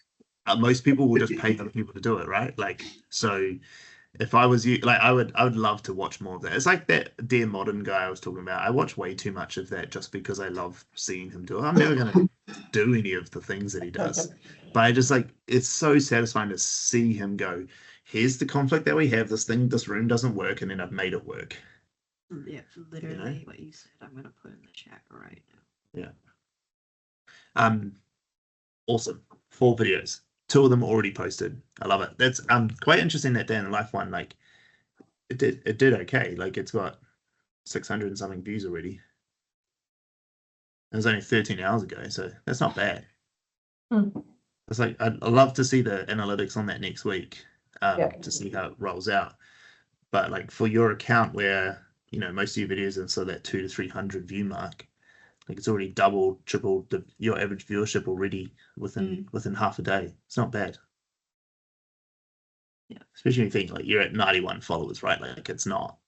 most people will just pay other people to do it, right? Like so, if I was you, like I would love to watch more of that. It's like that Dear Modern guy I was talking about. I watch way too much of that just because I love seeing him do it. I'm never gonna do any of the things that he does, but I just like it's so satisfying to see him go. Here's the conflict that we have. This room doesn't work, and then I've made it work. Yeah, literally what you said. I'm gonna put in the chat right now. Yeah. Awesome. 4 videos. 2 of them already posted. I love it. That's quite interesting that Day in the Life one, like it did okay. Like it's got 600 and something views already. It was only 13 hours ago, so that's not bad. It's like I'd love to see the analytics on that next week, to see how it rolls out. But like for your account where most of your videos are so that 200 to 300 view mark, like it's already doubled, tripled your average viewership already within half a day. It's not bad. Yeah. Especially when you think like you're at 91 followers, right? Like it's not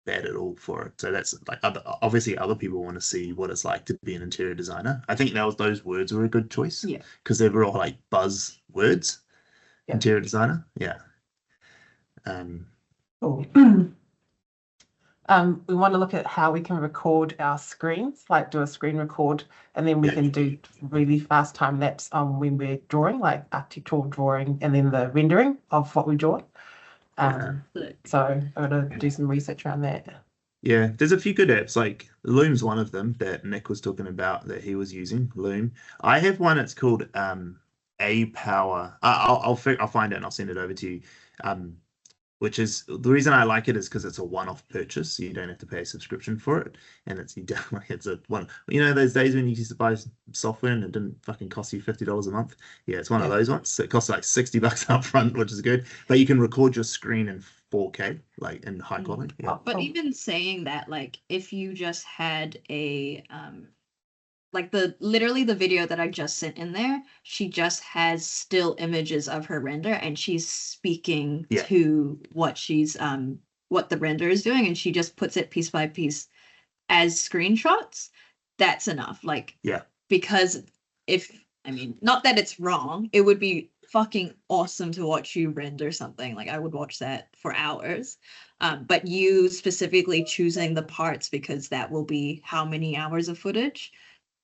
bad at all for it. So that's like obviously other people want to see what it's like to be an interior designer. I think those words were a good choice. Yeah. Because they were all like buzz words. Yeah. Interior designer. Yeah. Cool. We want to look at how we can record our screens, like do a screen record, and then we can do really fast time lapse when we're drawing, like architectural drawing, and then the rendering of what we draw. So I'm going to do some research around that. Yeah, there's a few good apps, like Loom's one of them that Nick was talking about that he was using. Loom. I have one. It's called A Power. I'll find it and I'll send it over to you. Which is the reason I like it is because it's a one-off purchase, so you don't have to pay a subscription for it, and it's a one. Those days when you used to buy software and it didn't fucking cost you $50 a month. Yeah, it's one of those ones. So it costs like $60 up front, which is good. But you can record your screen in 4K, like in high quality. Yeah. But even saying that, like if you just had a like literally the video that I just sent in there, she just has still images of her render and she's speaking to what she's what the render is doing, and she just puts it piece by piece as screenshots. That's enough. Like because not that it's wrong, it would be fucking awesome to watch you render something. Like I would watch that for hours. But you specifically choosing the parts because that will be how many hours of footage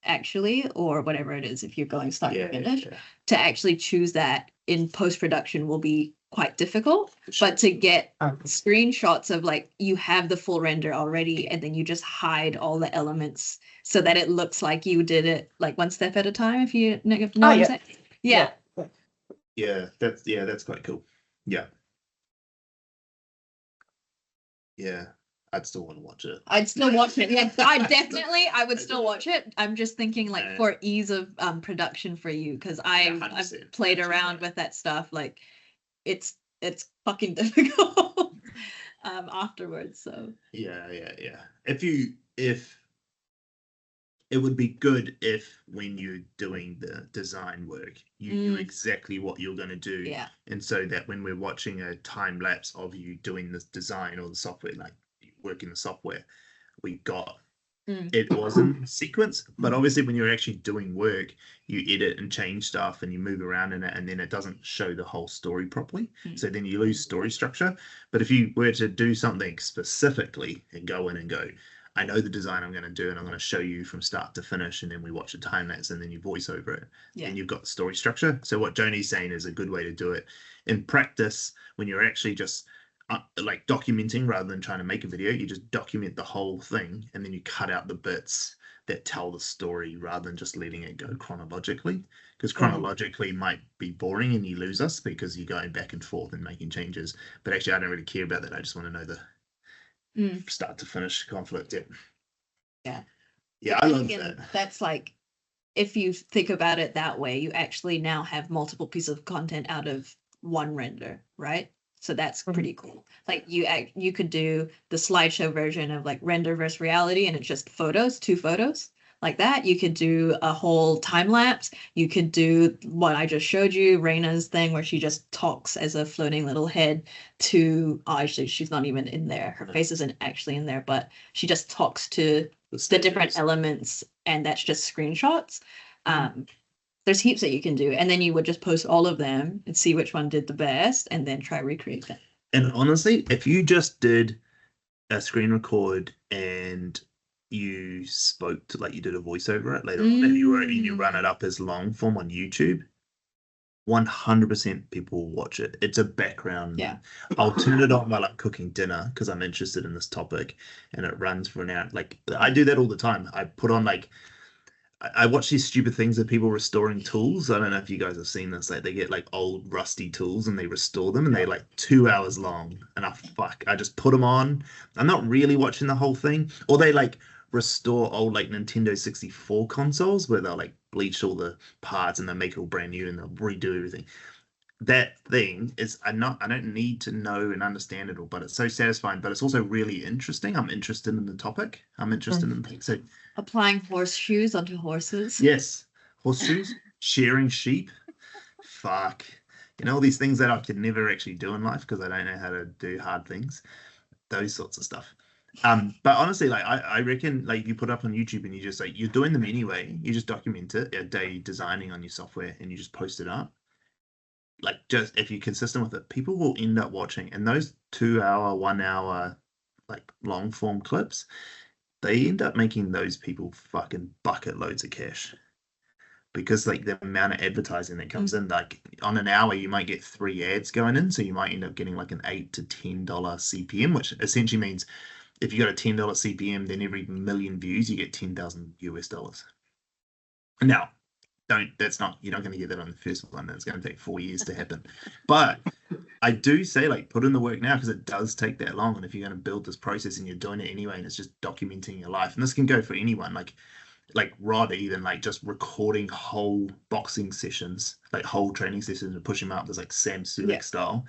actually, or whatever it is, if you're going start to finish, to actually choose that in post-production will be quite difficult. But to get screenshots of like you have the full render already and then you just hide all the elements so that it looks like you did it like one step at a time, if you know what I'm saying. That's quite cool. Yeah, I'd still want to watch it. I'd still watch it. Yeah, I would still watch it. I'm just thinking like for ease of production for you, because I've played around with that stuff. Like it's fucking difficult afterwards. So yeah. If it would be good if when you're doing the design work, you knew exactly what you're going to do. Yeah. And so that when we're watching a time lapse of you doing this design or the software, like working the software, we got it was in sequence. But obviously when you're actually doing work, you edit and change stuff and you move around in it, and then it doesn't show the whole story properly. So then you lose story structure. But if you were to do something specifically and go in and go, I know the design I'm going to do and I'm going to show you from start to finish, and then we watch a time lapse and then you voice over it, and you've got the story structure. So what Joni's saying is a good way to do it in practice when you're actually just like documenting rather than trying to make a video. You just document the whole thing, and then you cut out the bits that tell the story rather than just letting it go chronologically, because chronologically might be boring and you lose us because you're going back and forth and making changes. But actually, I don't really care about that. I just want to know the start to finish conflict. Yeah, I love that. That's like, if you think about it that way, you actually now have multiple pieces of content out of one render, right? So that's pretty cool. Like you could do the slideshow version of like render versus reality, and it's just photos, 2 photos like that. You could do a whole time lapse. You could do what I just showed you, Raina's thing, where she just talks as a floating little head to, oh, actually, she's not even in there. Her face isn't actually in there, but she just talks to the different elements, and that's just screenshots. There's heaps that you can do, and then you would just post all of them and see which one did the best, and then try recreate that. And honestly, if you just did a screen record and you spoke to, like, you did a voiceover it later on, and you run it up as long form on YouTube, 100% people will watch it. It's a background. Yeah. I'll turn it on while I'm cooking dinner because I'm interested in this topic, and it runs for an hour. Like, I do that all the time. I put on, like, I watch these stupid things of people restoring tools. I don't know if you guys have seen this. Like, they get like old rusty tools and they restore them, and they're like 2 hours long. And I just put them on. I'm not really watching the whole thing. Or they like restore old like Nintendo 64 consoles where they'll like bleach all the parts and they'll make it all brand new and they'll redo everything. That thing is, I don't need to know and understand it all, but it's so satisfying. But it's also really interesting. I'm interested in the topic. I'm interested in things. So applying horseshoes onto horses. yes, horseshoes, shearing sheep. Fuck, all these things that I could never actually do in life because I don't know how to do hard things. Those sorts of stuff. But honestly, like I reckon, like if you put up on YouTube and you just like you're doing them anyway, you just document it a day designing on your software and you just post it up. Like, just if you're consistent with it, people will end up watching. And those 2 hour, 1 hour, like long form clips, they end up making those people fucking bucket loads of cash. Because like the amount of advertising that comes in, like on an hour, you might get 3 ads going in. So you might end up getting like an $8 to $10 CPM, which essentially means if you got a $10 CPM, then every million views, you get $10,000 US. Now, you're not going to get that on the first one. It's going to take 4 years to happen. But I do say, like, put in the work now because it does take that long. And if you're going to build this process and you're doing it anyway, and it's just documenting your life, and this can go for anyone, like Rod, even like just recording whole boxing sessions, like whole training sessions and pushing them up. There's like Sam Sulek style.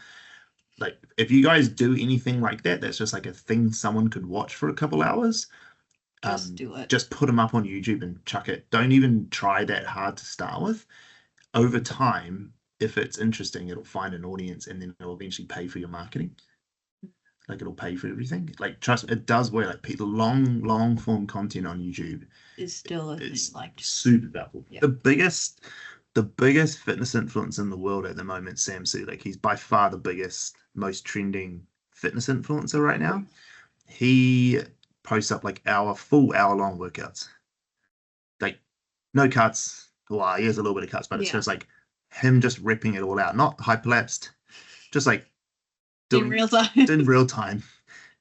Like, if you guys do anything like that, that's just like a thing someone could watch for a couple hours. Just do it. Just put them up on YouTube and chuck it. Don't even try that hard to start with. Over time, if it's interesting, it'll find an audience and then it'll eventually pay for your marketing. Like, it'll pay for everything. Like, trust me, it does work. Like, people, long form content on YouTube is still super valuable. Yeah. The biggest fitness influencer in the world at the moment, Sam Sulek. He's by far the biggest, most trending fitness influencer right now. He posts up like full hour long workouts, like no cuts. Well, he has a little bit of cuts, but it's just like him just ripping it all out, not hyperlapsed, just like in real time. In real time.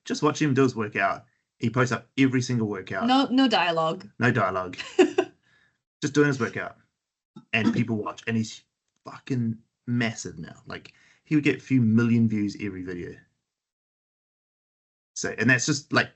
Just watch him do his workout. He posts up every single workout. No dialogue. No dialogue. Just doing his workout, and people watch, and he's fucking massive now. Like, he would get a few million views every video. So, and that's just like,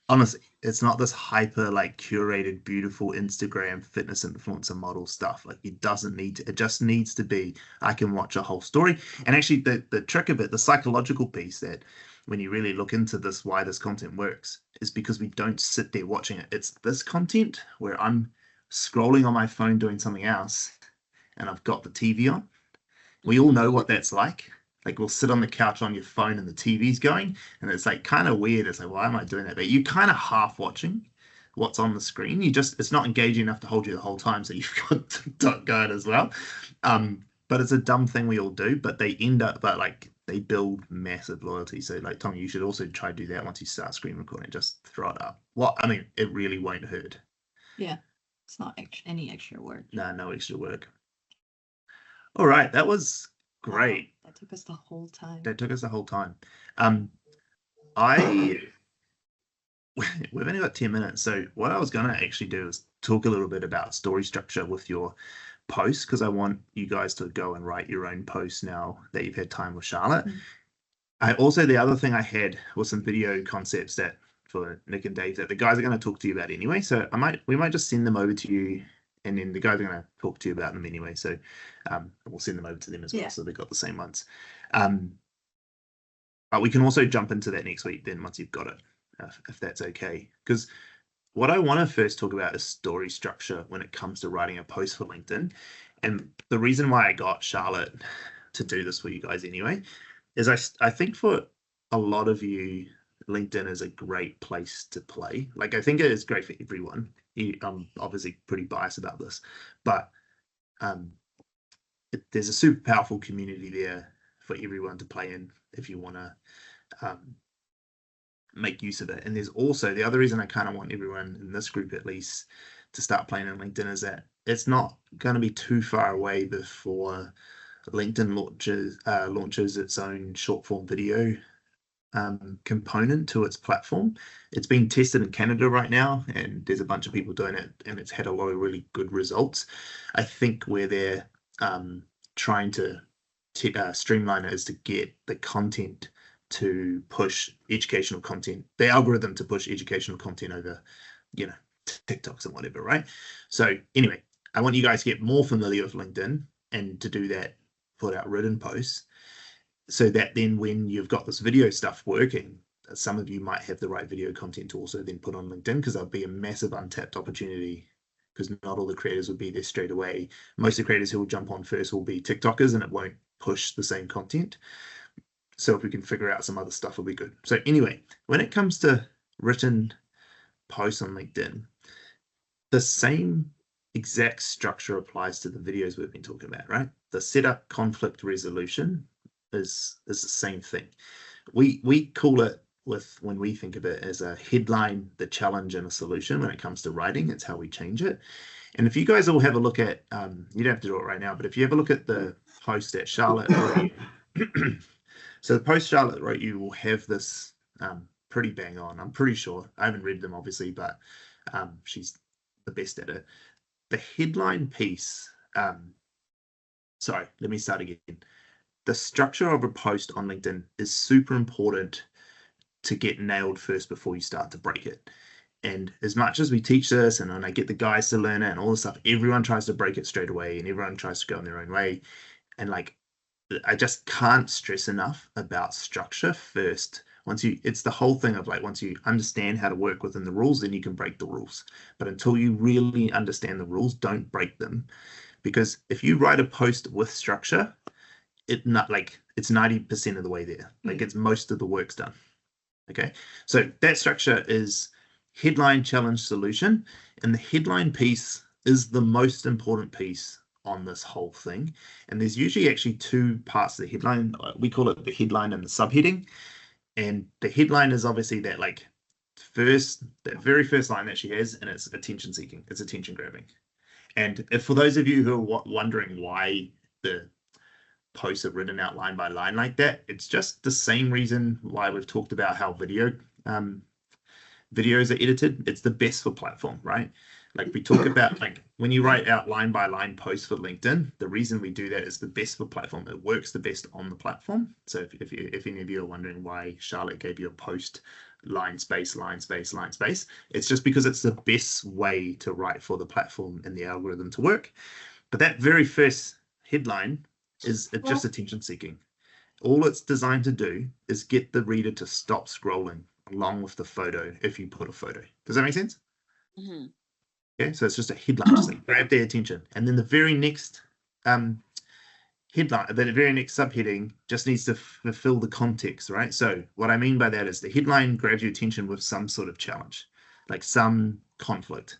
honestly, it's not this hyper like curated, beautiful Instagram fitness influencer model stuff. Like, it doesn't need to. It just needs to be, I can watch a whole story. And actually, the trick of it, the psychological piece that when you really look into this, why this content works, is because we don't sit there watching it. It's this content where I'm scrolling on my phone doing something else, and I've got the TV on. We all know what that's like. Like, we'll sit on the couch on your phone and the TV's going, and it's like kind of weird. It's like, why am I doing that? But you're kind of half watching what's on the screen. It's not engaging enough to hold you the whole time, so you've got to go it as well. But it's a dumb thing we all do, but they build massive loyalty. So like, Tommy, you should also try to do that once you start screen recording. Just throw it up. It really won't hurt. Yeah, it's not any extra work. No extra work. All right, that was great. That took us the whole time. That took us the whole time. We've only got 10 minutes. So what I was going to actually do is talk a little bit about story structure with your posts, because I want you guys to go and write your own posts now that you've had time with Charlotte. The other thing I had was some video concepts that for Nick and Dave that the guys are going to talk to you about anyway. So we might just send them over to you, and then the guys are going to talk to you about them anyway. So we'll send them over to them as well, so they've got the same ones. But we can also jump into that next week then once you've got it, if that's okay. Because what I want to first talk about is story structure when it comes to writing a post for LinkedIn. And the reason why I got Charlotte to do this for you guys anyway is I think for a lot of you, LinkedIn is a great place to play. Like, I think it is great for everyone. I'm obviously pretty biased about this, but there's a super powerful community there for everyone to play in if you want to make use of it. And there's also the other reason I kind of want everyone in this group at least to start playing on LinkedIn is that it's not going to be too far away before LinkedIn launches its own short form video component to its platform. It's being tested in Canada right now, and there's a bunch of people doing it, and it's had a lot of really good results. I think where they're trying to streamline it is to get the content to push educational content, the algorithm to push educational content over, TikToks and whatever, right? So anyway, I want you guys to get more familiar with LinkedIn, and to do that, put out written posts, so that then when you've got this video stuff working, some of you might have the right video content to also then put on LinkedIn, because there'll be a massive untapped opportunity, because not all the creators will be there straight away. Most of the creators who will jump on first will be TikTokers, and it won't push the same content. So if we can figure out some other stuff, it'll be good. So anyway, when it comes to written posts on LinkedIn, the same exact structure applies to the videos we've been talking about, right? The setup, conflict resolution is the same thing. We call it, when we think of it, as a headline, the challenge, and a solution. When it comes to writing, it's how we change it. And if you guys all have a look at, you don't have to do it right now, but if you have a look at the post that Charlotte wrote you, so the post Charlotte wrote you will have this pretty bang on. I'm pretty sure. I haven't read them obviously, but she's the best at it. The headline piece, sorry, let me start again. The structure of a post on LinkedIn is super important to get nailed first before you start to break it. And as much as we teach this, and I get the guys to learn it and all this stuff, everyone tries to break it straight away, and everyone tries to go in their own way. And I just can't stress enough about structure first. It's the whole thing of once you understand how to work within the rules, then you can break the rules. But until you really understand the rules, don't break them. Because if you write a post with structure, it's 90% of the way there. It's most of the work's done. Okay, so that structure is headline, challenge, solution, and the headline piece is the most important piece on this whole thing. And there's usually actually two parts of the headline. We call it the headline and the subheading. And the headline is obviously that that very first line that she has, and it's attention seeking, it's attention grabbing. And for those of you who are wondering why the posts are written out line by line like that, it's just the same reason why we've talked about how videos are edited. It's the best for platform, right? We talk about when you write out line by line posts for LinkedIn, the reason we do that is the best for platform. It works the best on the platform. So if any of you are wondering why Charlotte gave you a post line space, line space, line space, it's just because it's the best way to write for the platform and the algorithm to work. But that very first headline is just attention seeking. All it's designed to do is get the reader to stop scrolling along with the photo if you put a photo. Does that make sense? Mm-hmm. Okay, so it's just a headline, just grab their attention. And then the very next headline, the very next subheading just needs to fulfill the context, right? So what I mean by that is the headline grabs your attention with some sort of challenge, some conflict,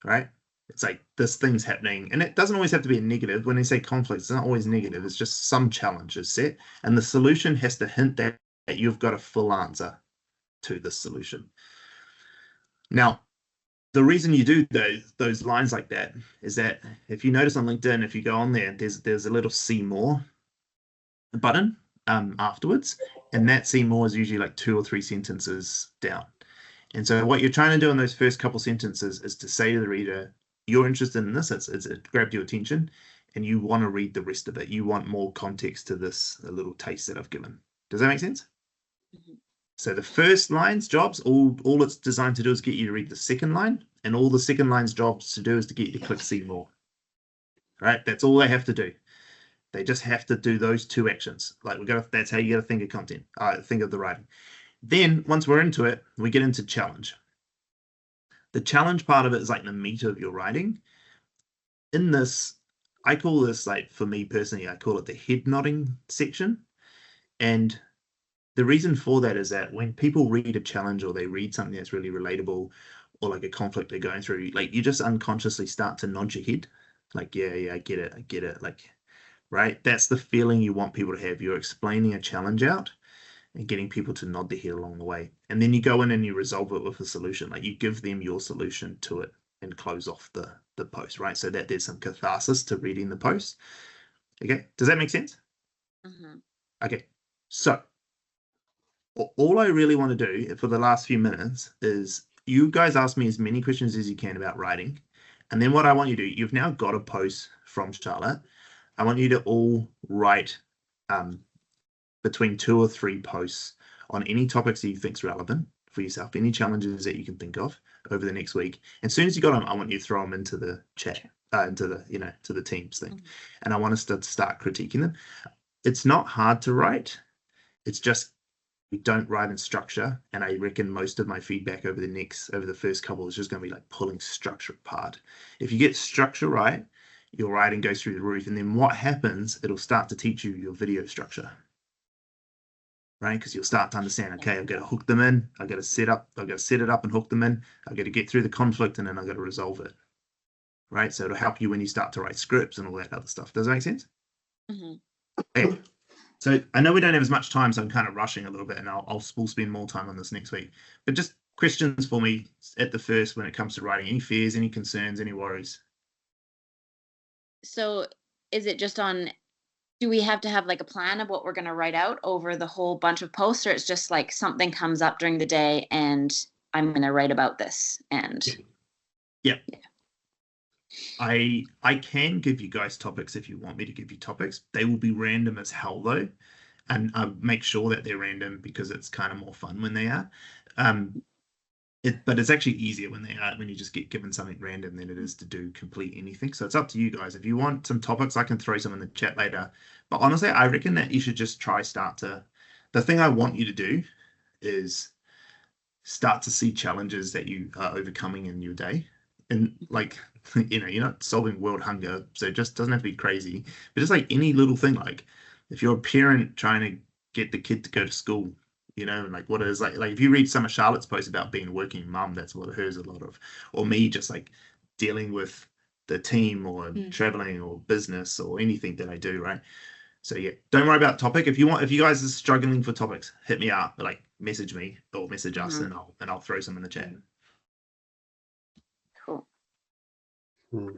right? It's this thing's happening, and it doesn't always have to be a negative. When they say conflict, it's not always negative. It's just some challenge is set, and the solution has to hint that you've got a full answer to this solution. Now, the reason you do those lines like that is that if you notice on LinkedIn, if you go on there, there's a little see more. button afterwards, and that see more is usually like 2 or 3 sentences down. And so what you're trying to do in those first couple sentences is to say to the reader, you're interested in this, it grabbed your attention, and you want to read the rest of it. You want more context to this little taste that I've given. Does that make sense? Mhm. So the first line's jobs, all it's designed to do is get you to read the second line, and all the second line's jobs to do is to get you to click see more. Right? That's all they have to do. They just have to do those 2 actions. Like that's how you got to think of content. Think of the writing. Then once we're into it, we get into challenge. The challenge part of it is like the meat of your writing. In this, I call this, like, for me personally, I call it the head nodding section. And the reason for that is that when people read a challenge or they read something that's really relatable or like a conflict they're going through, like you just unconsciously start to nod your head. Like, yeah, I get it. Like, right? That's the feeling you want people to have. You're explaining a challenge out and getting people to nod their head along the way. And then you go in and you resolve it with a solution. Like you give them your solution to it and close off the post, right? So that there's some catharsis to reading the post. Okay, does that make sense? Mhm. Okay, so all I really want to do for the last few minutes is you guys ask me as many questions as you can about writing. And then what I want you to do, you've now got a post from Charlotte. I want you to all write between 2 or 3 posts on any topics that you think's relevant for yourself, any challenges that you can think of over the next week. And as soon as you got them, I want you to throw them into the chat, into the, to the Teams thing. Mhm. And I want us to start critiquing them. It's not hard to write. It's just we don't write in structure. And I reckon most of my feedback over the first couple is just going to be like pulling structure apart. If you get structure right, your writing goes through the roof. And then what happens, it'll start to teach you your video structure. Right? Because you'll start to understand, okay, I've got to hook them in, I've got to set it up and hook them in, I've got to get through the conflict, and then I've got to resolve it. Right? So it'll help you when you start to write scripts and all that other stuff. Does that make sense? Mhm. Okay. So I know we don't have as much time, so I'm kind of rushing a little bit, and we'll spend more time on this next week. But just questions for me at the first when it comes to writing. Any fears, any concerns, any worries? So is it just on, do we have to have like a plan of what we're going to write out over the whole bunch of posts, or it's just like something comes up during the day and I'm going to write about this? And Yeah. I can give you guys topics if you want me to give you topics. They will be random as hell though, and I make sure that they're random because it's kind of more fun when they are. But it's actually easier when you just get given something random than it is to do complete anything. So it's up to you guys. If you want some topics, I can throw some in the chat later. But honestly, I reckon that you should just the thing I want you to do is start to see challenges that you are overcoming in your day. And like, you're not solving world hunger, so it just doesn't have to be crazy. But just like any little thing, like if you're a parent trying to get the kid to go to school, like what it is like if you read some of Charlotte's posts about being a working mum, that's what hers a lot of, or me just like dealing with the team or traveling or business or anything that I do, right? So yeah, don't worry about topic. If you guys are struggling for topics, hit me up, like message me or message us, and I'll throw some in the chat. cool.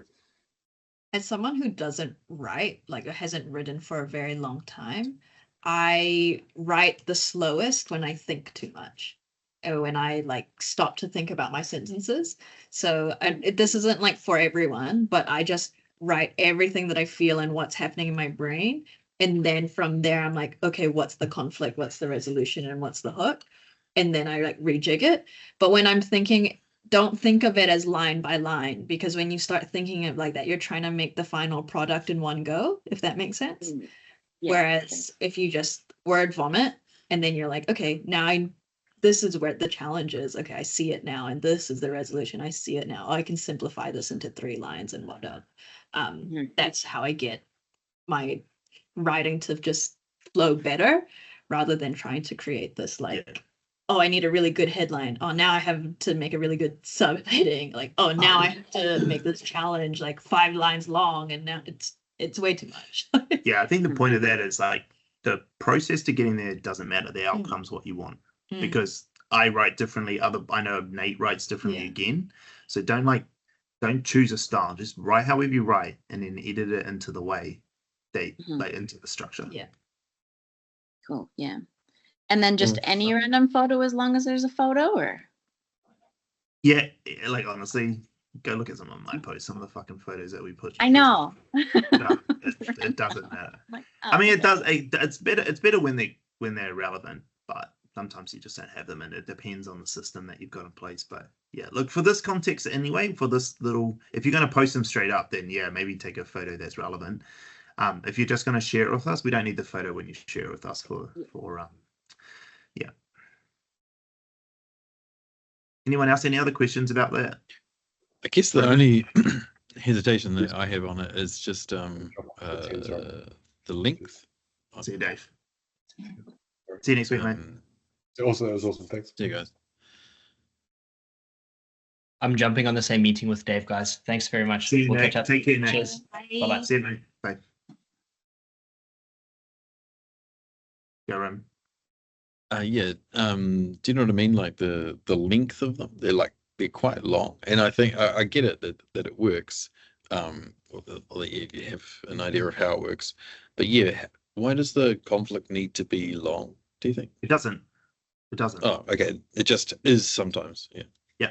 As someone who doesn't write, like hasn't written for a very long time, I write the slowest when I think too much, or when I like stop to think about my sentences. So this isn't like for everyone, but I just write everything that I feel and what's happening in my brain. And then from there, I'm like, okay, what's the conflict? What's the resolution? And what's the hook? And then I like rejig it. But when I'm thinking, don't think of it as line by line, because when you start thinking of like that, you're trying to make the final product in one go, if that makes sense. Yeah. Whereas if you just word vomit and then you're like, okay, now this is where the challenge is. Okay, I see it now, and this is the resolution. I see it now. I can simplify this into 3 lines and whatnot. That's how I get my writing to just flow better, rather than trying to create this like, oh, I need a really good headline. Oh, now I have to make a really good subheading. Like, oh, now I have to make this challenge like 5 lines long, and now it's way too much. Yeah, I think the point of that is like the process to getting there doesn't matter. The outcome's what you want. Because I write differently. I know Nate writes differently again. So don't choose a style. Just write however you write, and then edit it into the way like into the structure. Yeah. Cool. Yeah. And then just any random photo as long as there's a photo, or? Yeah, like honestly, go look at some of my posts, some of the fucking photos that we put. I know. No, it doesn't matter. I mean, it does. It's better. It's better when they're relevant, but sometimes you just don't have them, and it depends on the system that you've got in place. But yeah, look, for this context anyway, for this little, if you're going to post them straight up, then yeah, maybe take a photo that's relevant. If you're just going to share it with us, we don't need the photo when you share it with us for yeah. Anyone else? Any other questions about that? I guess the only hesitation that I have on it is just the length. See you, Dave. See you next week, mate. Also, that was awesome. Thanks. See you guys. I'm jumping on the same meeting with Dave, guys. Thanks very much. See you, We'll Nick. catch up. Take care, Nick. Cheers. Bye. See you, mate. Bye. Go, Rim. Yeah. Do you know what I mean? Like the length of them, they're quite long, and I think I get it that it works. Or that you have an idea of how it works, but yeah, why does the conflict need to be long? Do you think? It doesn't. It doesn't. Oh, okay. It just is sometimes. Yeah. Yeah.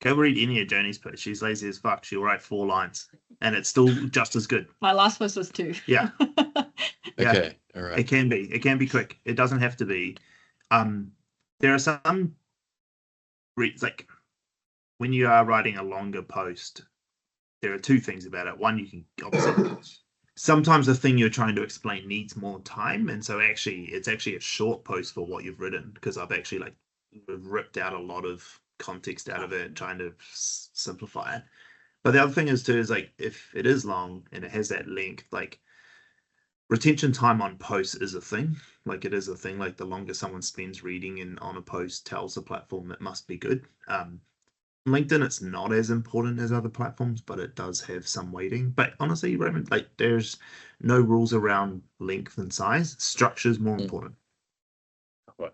Go read any of Joni's posts. She's lazy as fuck. She'll write 4 lines, and it's still just as good. My last post was 2. Yeah. Yeah. Okay. All right. It can be. It can be quick. It doesn't have to be. There are some like when you are writing a longer post, there are 2 things about it. One, you can obviously sometimes the thing you're trying to explain needs more time, and so it's actually a short post for what you've written, because I've actually like ripped out a lot of context out of it, trying to simplify it. But the other thing is too is like if it is long and it has that length, like retention time on posts is a thing. Like it is a thing. Like the longer someone spends reading and on a post tells the platform it must be good. LinkedIn, it's not as important as other platforms, but it does have some weighting. But honestly, Roman, like there's no rules around length and size. Structure is more important. Right.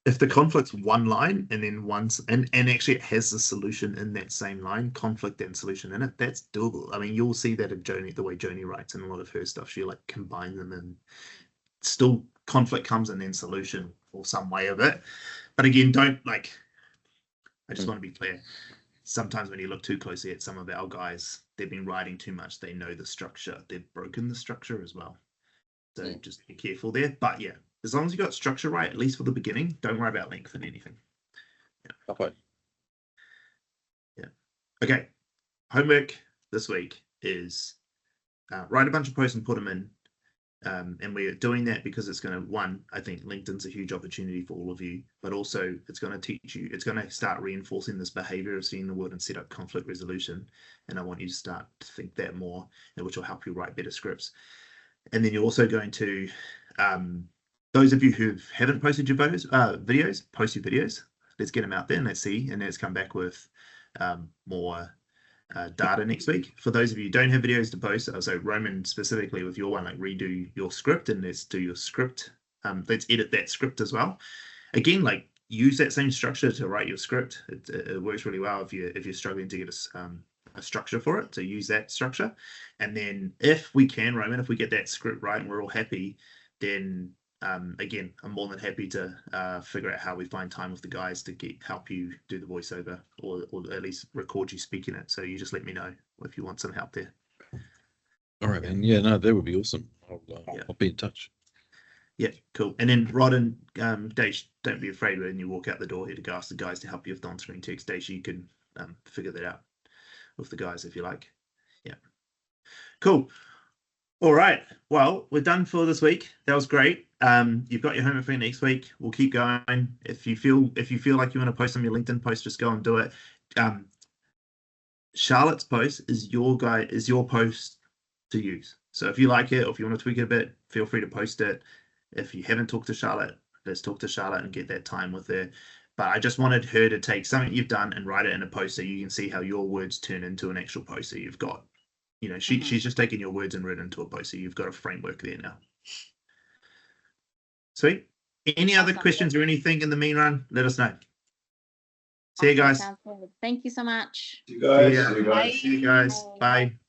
If the conflict's one line and then and actually it has the solution in that same line, conflict and solution in it, that's doable. I mean, you'll see that in Joni, the way Joni writes in a lot of her stuff. She like combine them, and still conflict comes and then solution or some way of it. But again, don't like. I just want to be clear. Sometimes when you look too closely at some of our guys, they've been writing too much. They know the structure. They've broken the structure as well. So just be careful there. But yeah, as long as you got structure right, at least for the beginning, don't worry about length and anything. Yeah. Okay. Yeah. Okay. Homework this week is write a bunch of posts and put them in. And we're doing that because it's going to, I think LinkedIn's a huge opportunity for all of you, but also it's going to teach you, it's going to start reinforcing this behavior of seeing the word and set up conflict resolution. And I want you to start to think that more, which will help you write better scripts. And then you're also going to, those of you who haven't posted your videos, post your videos. Let's get them out there and let's see. And let's come back with more data next week. For those of you who don't have videos to post, so Roman specifically with your one, like redo your script and let's do your script. Let's edit that script as well. Again, like use that same structure to write your script. It works really well if you're struggling to get a structure for it. So use that structure. And then if we can, Roman, if we get that script right and we're all happy, then again, I'm more than happy to figure out how we find time with the guys to help you do the voiceover or at least record you speaking it. So you just let me know if you want some help there. All right, man. Yeah, no, that would be awesome. I'll be in touch. Yeah, cool. And then Rod and Daesh, don't be afraid when you walk out the door here to go ask the guys to help you with on-screen text. Daesh, you can figure that out with the guys if you like. Yeah. Cool. All right. Well, we're done for this week. That was great. You've got your homework for next week. We'll keep going. If you feel like you want to post on your LinkedIn post, just go and do it. Charlotte's post is your post to use. So if you like it or if you want to tweak it a bit, feel free to post it. If you haven't talked to Charlotte, let's talk to Charlotte and get that time with her. But I just wanted her to take something you've done and write it in a post so you can see how your words turn into an actual post. So you've got, she's just taken your words and written into a post. So you've got a framework there now. Sweet. Any other questions or anything in the mean run? Let us know. See you guys. Thank you so much. See you guys. See you guys. Bye.